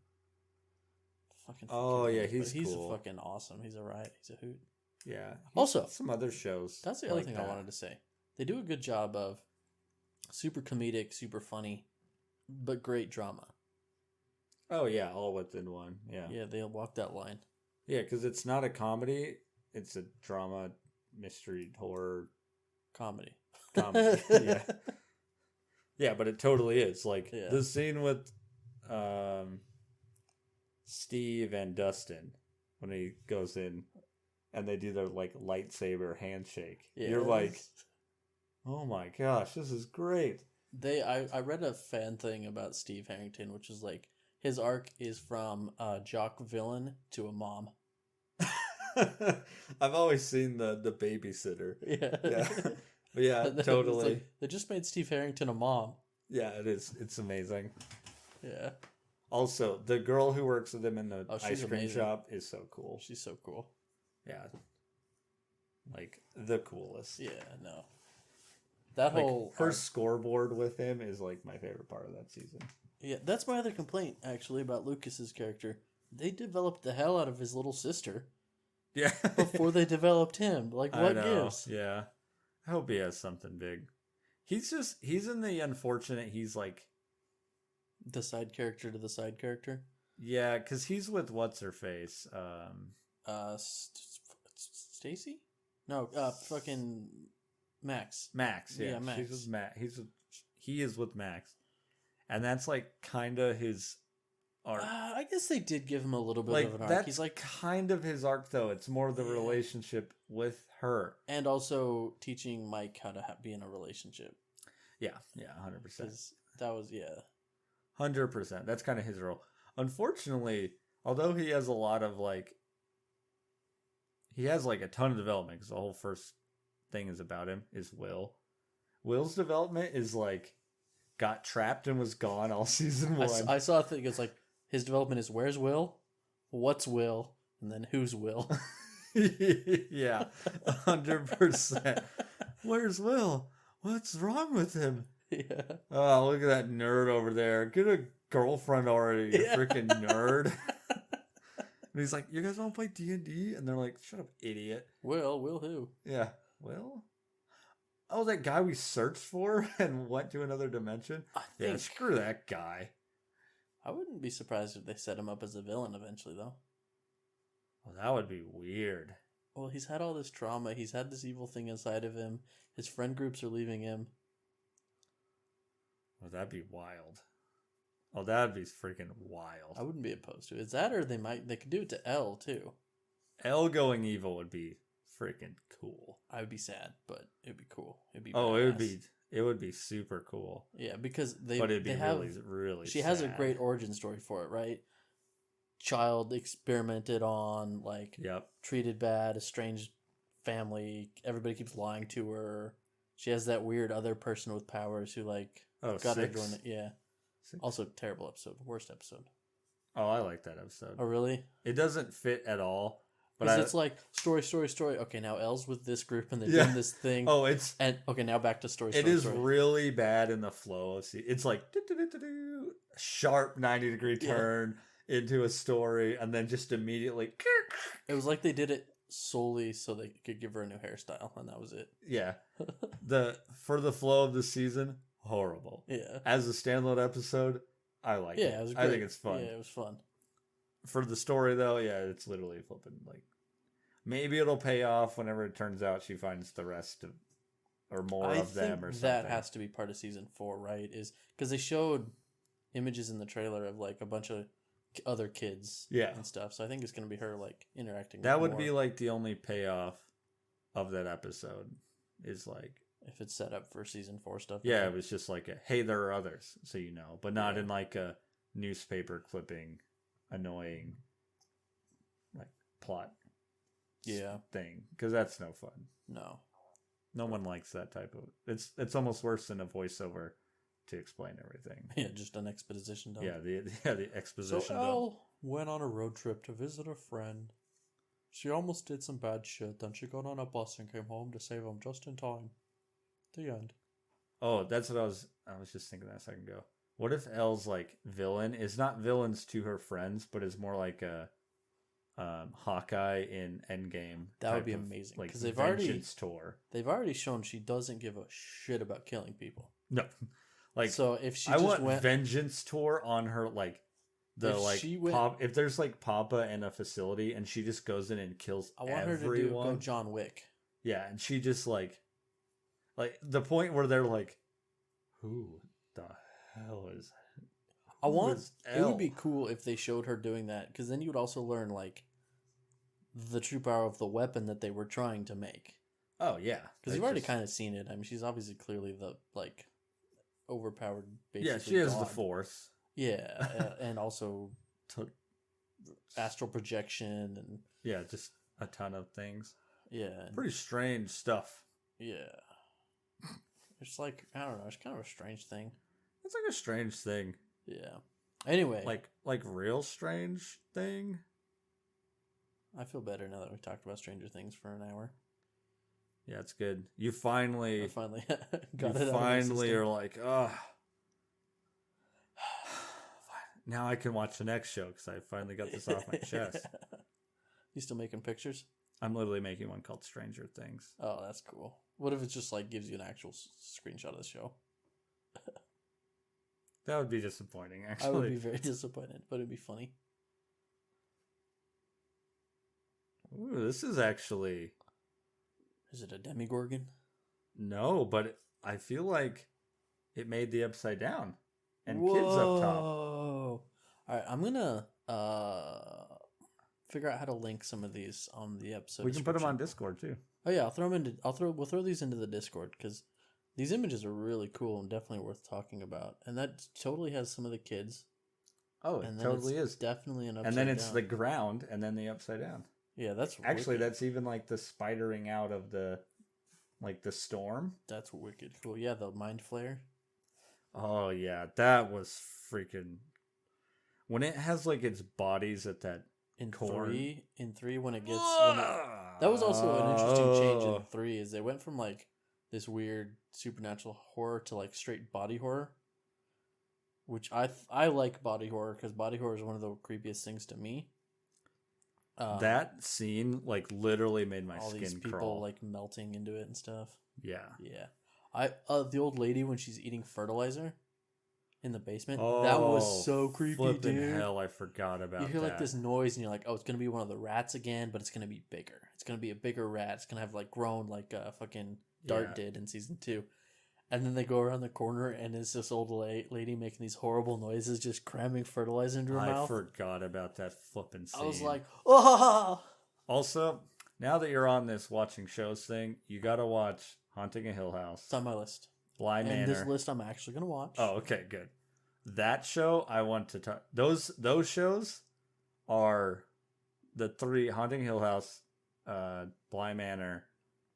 He's cool. Fucking awesome. He's alright. He's a hoot. Yeah. Also, some other shows. That's the other thing I wanted to say. They do a good job of super comedic, super funny, but great drama. Oh yeah, all within one. Yeah. Yeah, they'll walk that line. Yeah, because it's not a comedy; it's a drama, mystery, horror, comedy. Yeah. Yeah, but it totally is. Like the scene with Steve and Dustin when he goes in and they do their like lightsaber handshake. Yes. You're like, oh my gosh, this is great. I read a fan thing about Steve Harrington, which is like his arc is from a jock villain to a mom. I've always seen the babysitter. Yeah. Yeah, totally. Like, they just made Steve Harrington a mom. Yeah, it is. It's amazing. Yeah. Also, the girl who works with him in the ice cream amazing. shop is so cool. She's so cool. Yeah. Like, the coolest. Yeah, no. That whole... Her scoreboard with him is, like, my favorite part of that season. Yeah, that's my other complaint, actually, about Lucas's character. They developed the hell out of his little sister. Yeah. Before they developed him. Like, what gives? Yeah. I hope he has something big. He's in the unfortunate, he's like... The side character to the side character? Yeah, because he's with What's-Her-Face. Stacy? No, fucking Max. Max, yeah. Max. She's with Max. He is with Max. And that's like kind of his arc. I guess they did give him a little bit of an arc. That's he's like kind of his arc, though. It's more the relationship with her. And also teaching Mike how to be in a relationship. Yeah, 100%. That was, 100%. That's kind of his role. Unfortunately, although he has a lot of, like... He has, like, a ton of development, because the whole first thing is about him is Will. Will's development is, like... Got trapped and was gone all season one. I saw a thing. It's like his development is where's Will, what's Will, and then who's Will. Yeah, 100%. Where's Will? What's wrong with him? Yeah. Oh, look at that nerd over there. Get a girlfriend already, you freaking nerd. And he's like, "You guys want to play D&D?" And they're like, "Shut up, idiot." Will who? Yeah, Will. Oh, that guy we searched for and went to another dimension? Yeah, screw that guy. I wouldn't be surprised if they set him up as a villain eventually, though. Well, that would be weird. Well, he's had all this trauma. He's had this evil thing inside of him. His friend groups are leaving him. Well, that'd be wild. Oh, that'd be freaking wild. I wouldn't be opposed to it. Is that, or they could do it to Elle, too. Elle going evil would be freaking cool. I would be sad, but it'd be cool. It'd be it would be super cool. Yeah, because really she sad. has a great origin story for it, right? Child experimented on, like, treated bad, estranged family. Everybody keeps lying to her. She has that weird other person with powers who, like, got her join it. Yeah. 6. Also, terrible episode. Worst episode. Oh, I like that episode. Oh, really? It doesn't fit at all. Because it's like story. Okay, now Elle's with this group and they're doing this thing. Oh, now back to story. It is really bad in the flow. It's like sharp 90-degree turn into a story, and then just immediately. It was like they did it solely so they could give her a new hairstyle, and that was it. Yeah, for the flow of the season, horrible. Yeah, as a standalone episode, I like it. Yeah, it was great. I think it's fun. Yeah, it was fun. for the story though, yeah, it's literally flipping like maybe it'll pay off whenever it turns out she finds the rest of or more I of think them or something. that has to be part of season 4, right? Is because they showed images in the trailer of like a bunch of other kids, and stuff. So I think it's gonna be her like interacting. That with would be like the only payoff of that episode is like if it's set up for season 4 stuff. Yeah, it was just like a hey, there are others, so you know, but not Yeah. in like a newspaper clipping, annoying like plot thing because that's no fun. No one likes that type of. It's almost worse than a voiceover to explain everything. Yeah, just an exposition dump. Yeah, the exposition. So Elle went on a road trip to visit a friend. She almost did some bad shit. Then she got on a bus and came home to save him just in time. The end. Oh, that's what I was just thinking that a second ago. What if Elle's like villain is not villains to her friends, but is more like a Hawkeye in Endgame? That would be amazing because they've already shown she doesn't give a shit about killing people. No, like so if she I want vengeance tour on her like the if there's like Papa in a facility and she just goes in and kills everyone. I want her to go John Wick. Yeah, and she just like the point where they're like, who the hell is? It would be cool if they showed her doing that because then you would also learn like the true power of the weapon that they were trying to make. Oh yeah, because you've already kind of seen it. I mean, she's obviously clearly the like overpowered. Basically, yeah, she has the Force. Yeah, and also astral projection and just a ton of things. Yeah, pretty strange stuff. Yeah, it's like I don't know. It's kind of a strange thing. It's like a strange thing. Yeah. Anyway, like real strange thing. I feel better now that we've talked about Stranger Things for an hour. Yeah, it's good. You finally got it. Finally, are like, oh. Now I can watch the next show because I finally got this off my chest. You still making pictures? I'm literally making one called Stranger Things. Oh, that's cool. What if it just like gives you an actual screenshot of the show? That would be disappointing, actually. I would be very disappointed, but it'd be funny. Ooh, this is actually... Is it a Demigorgon? No, but I feel like it made the upside down. And kids up top. Alright, I'm gonna figure out how to link some of these on the episode. We can put them on Discord, too. Oh yeah, we'll throw these into the Discord, because these images are really cool and definitely worth talking about. And that totally has some of the kids. Oh, it totally is. Definitely an upside down. And then it's down. the ground, and then the upside down. Yeah, that's actually wicked. That's even like the spidering out of the storm. That's wicked cool. Yeah, the mind flare. Oh yeah, that was freaking. When it has like its bodies at that in core. in 3 when it gets that was also an interesting change in 3 is they went from like this weird supernatural horror to like straight body horror, which I like body horror because body horror is one of the creepiest things to me. That scene like literally made my skin these people crawl. Like melting into it and stuff. Yeah. The old lady when she's eating fertilizer in the basement, that was so creepy, dude. Hell, I forgot about that. You hear like this noise and you're like, oh, it's gonna be one of the rats again, but it's gonna be bigger. It's gonna be a bigger rat. It's gonna have like grown like fucking Dart did in season 2. And then they go around the corner and it's this old lady making these horrible noises, just cramming fertilizer into her mouth. I forgot about that flipping scene. I was like, oh. Also, now that you're on this watching shows thing, you gotta watch Haunting a Hill House. It's on my list. Bly Manor. And this list I'm actually gonna watch. Oh, okay, good. That show I want to talk. Those shows are the 3: Haunting Hill House, Bly Manor,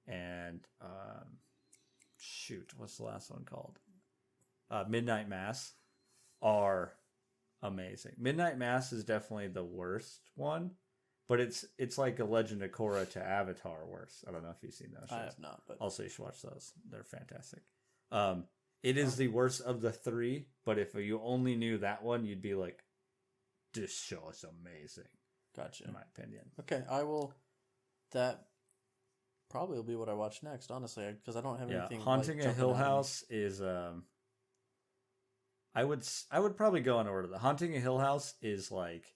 and what's the last one called? Midnight Mass are amazing. Midnight Mass is definitely the worst one, but it's like a Legend of Korra to Avatar worse. I don't know if you've seen those shows. I have not, but also you should watch those. They're fantastic. It is the worst of the 3, but if you only knew that one, you'd be like, this show is amazing. Gotcha. In my opinion. Okay, I will. That probably will be what I watch next, honestly, because I don't have anything. Haunting a Hill House is I would probably go in order. The Haunting a Hill House is like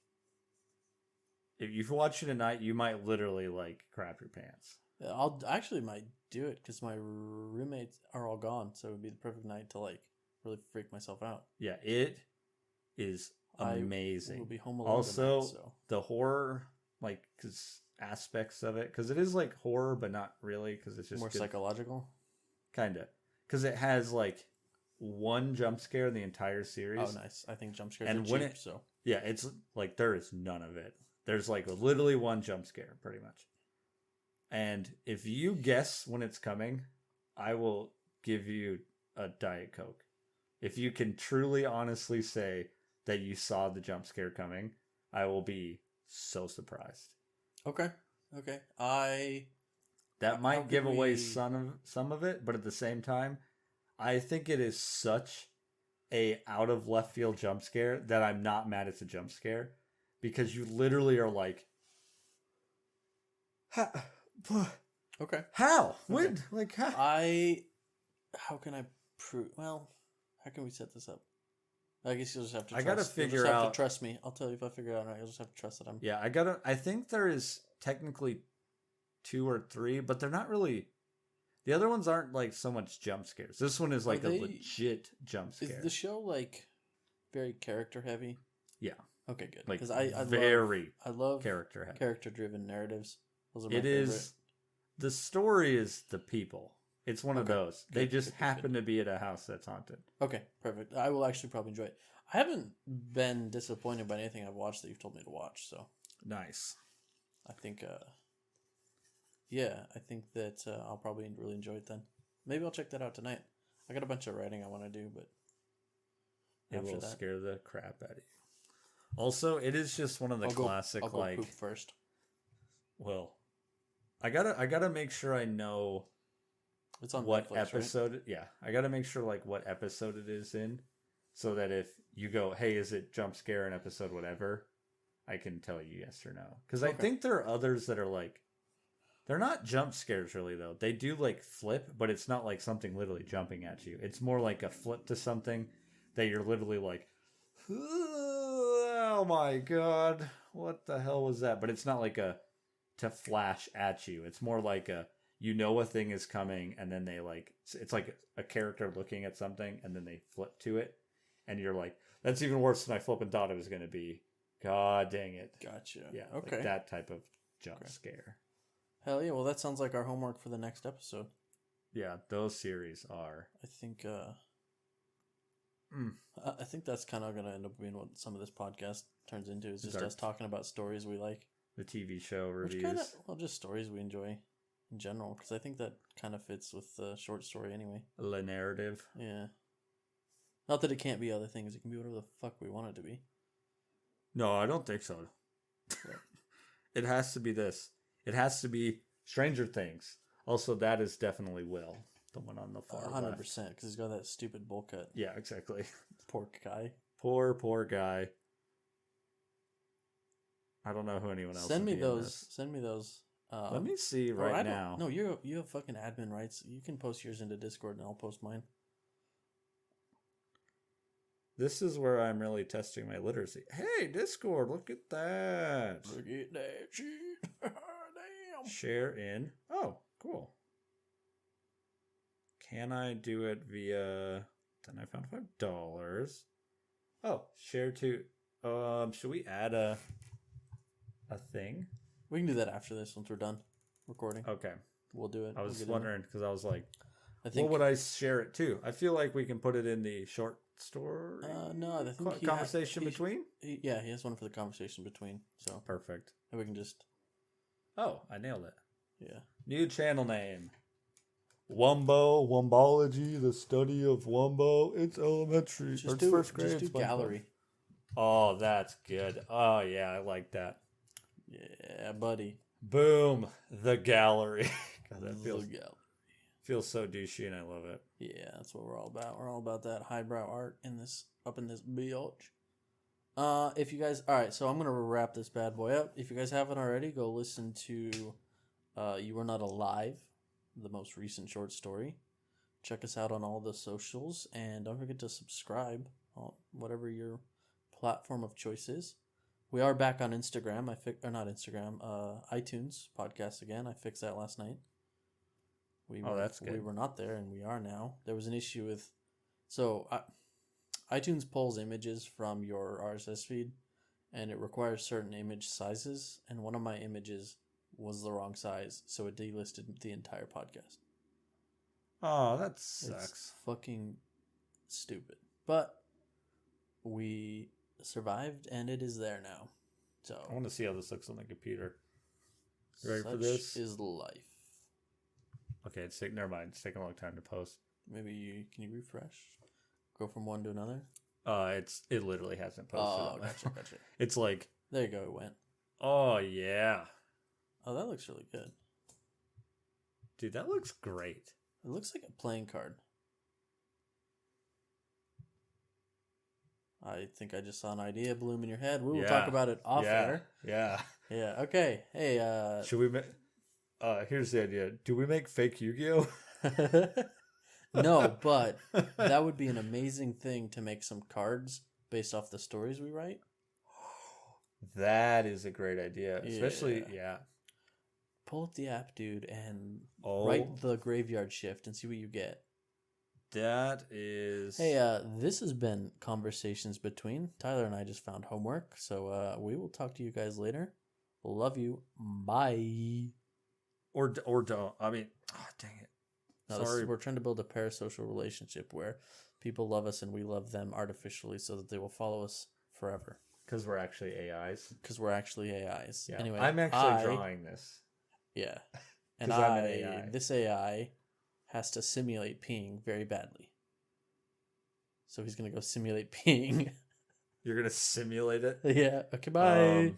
if you watch it at night, you might literally like crap your pants. I'll actually might do it because my roommates are all gone, so it would be the perfect night to like really freak myself out. Yeah, it is amazing. I will be home alone also, tonight, so. the horror, like, cause aspects of it, because it is like horror, but not really, because it's just More psychological? Kind of. Because it has like one jump scare in the entire series. Oh, nice. I think jump scares are cheap, so. Yeah, it's like there is none of it. There's like literally one jump scare, pretty much. And if you guess when it's coming, I will give you a Diet Coke. If you can truly, honestly say that you saw the jump scare coming, I will be so surprised. Okay. That might give away some of it, but at the same time, I think it is such a out of left field jump scare that I'm not mad it's a jump scare, because you literally are like, okay, how? Okay. When? Like how? How can I prove? Well, how can we set this up? I guess you'll just have to. I gotta figure you'll just have out. to trust me. I'll tell you if I figure it out. Or not. You'll just have to trust that I'm. Yeah, I think there is technically 2 or 3, but they're not really. The other ones aren't like so much jump scares. This one is like a legit jump scare. Is the show like very character heavy? Yeah. Okay, good. Like because I love character heavy. Character driven narratives. Those are my favorite. Is the story is the people. It's one of those. Good, they just happen to be at a house that's haunted. Okay, perfect. I will actually probably enjoy it. I haven't been disappointed by anything I've watched that you've told me to watch, so. Nice. I think, I think that I'll probably really enjoy it then. Maybe I'll check that out tonight. I got a bunch of writing I want to do, but it will scare the crap out of you. Also, it is just one of the classic, I'll go poop first. Well, I gotta make sure I know. It's on what Netflix, episode? Right? Yeah, I gotta make sure like what episode it is in, so that if you go, hey, is it jump scare in episode whatever, I can tell you yes or no. Because I think there are others that are like, they're not jump scares really though. They do like flip, but it's not like something literally jumping at you. It's more like a flip to something that you're literally like, oh my god, what the hell was that? But it's not like a to flash at you. It's more like a, you know, a thing is coming, and then they like, it's like a character looking at something, and then they flip to it, and you're like, that's even worse than I flipping thought it was going to be. God dang it. Gotcha. Yeah. Okay. Like that type of jump scare. Hell yeah. Well, that sounds like our homework for the next episode. Yeah, those series are. I think I think that's kind of going to end up being what some of this podcast turns into, is just us talking about stories we like. The TV show reviews. Just stories we enjoy in general, because I think that kind of fits with the short story anyway. The narrative. Yeah. Not that it can't be other things. It can be whatever the fuck we want it to be. No, I don't think so. It has to be this. It has to be Stranger Things. Also, that is definitely Will, the one on the far 100%, left. because he's got that stupid bowl cut. Yeah, exactly. Poor guy. Poor guy. I don't know who anyone else. Send me those. Let me see now. No, you have fucking admin rights. You can post yours into Discord, and I'll post mine. This is where I'm really testing my literacy. Hey, Discord, look at that. Look at that shit. Damn. Share in. Oh, cool. Can I do it via... Then I found $5. Oh, share to... should we add a thing? We can do that after this once we're done recording. Okay. We'll do it. I was wondering because I was like, I think, what would I share it to? I feel like we can put it in the short story. No, I think conversation between. He has one for the conversation between. So perfect. And we can just. Oh, I nailed it. Yeah. New channel name. Wumbo, Wumbology, the study of Wumbo. It's elementary. Just do first grade. Just do gallery. Oh, that's good. Oh yeah, I like that. Yeah, buddy. Boom, the gallery. God, that feels so douchey, and I love it. Yeah, that's what we're all about. We're all about that highbrow art in this bilge. If you guys, all right, so I'm gonna wrap this bad boy up. If you guys haven't already, go listen to "You Were Not Alive," the most recent short story. Check us out on all the socials, and don't forget to subscribe on whatever your platform of choice is. We are back on Instagram. Or not Instagram. iTunes podcast again. I fixed that last night. That's good. We were not there, and we are now. There was an issue with, iTunes pulls images from your RSS feed, and it requires certain image sizes. And one of my images was the wrong size, so it delisted the entire podcast. Oh, that sucks. It's fucking stupid, but we survived, and it is there now. So I want to see how this looks on the computer. You ready for this? Such is life. Okay, never mind. It's taking a long time to post. Can you refresh? Go from one to another? It literally hasn't posted. Oh, gotcha. It's like, there you go, it went. oh yeah. Oh, that looks really good. Dude, that looks great. It looks like a playing card. I think I just saw an idea bloom in your head. We will talk about it off air. Yeah. Yeah. Okay. Hey, should we make here's the idea. Do we make fake Yu-Gi-Oh? No, but that would be an amazing thing to make some cards based off the stories we write. That is a great idea. Especially, Pull up the app, dude, and write the graveyard shift and see what you get. That is... Hey, this has been Conversations Between. Tyler and I just found homework, so we will talk to you guys later. Love you. Bye. Or don't. I mean, dang it. No, sorry. We're trying to build a parasocial relationship where people love us and we love them artificially so that they will follow us forever. Because we're actually AIs. Yeah. Anyway, I'm actually drawing this. Yeah. And I'm an AI. This AI has to simulate peeing very badly. So he's going to go simulate peeing. You're going to simulate it? Yeah. Okay, bye.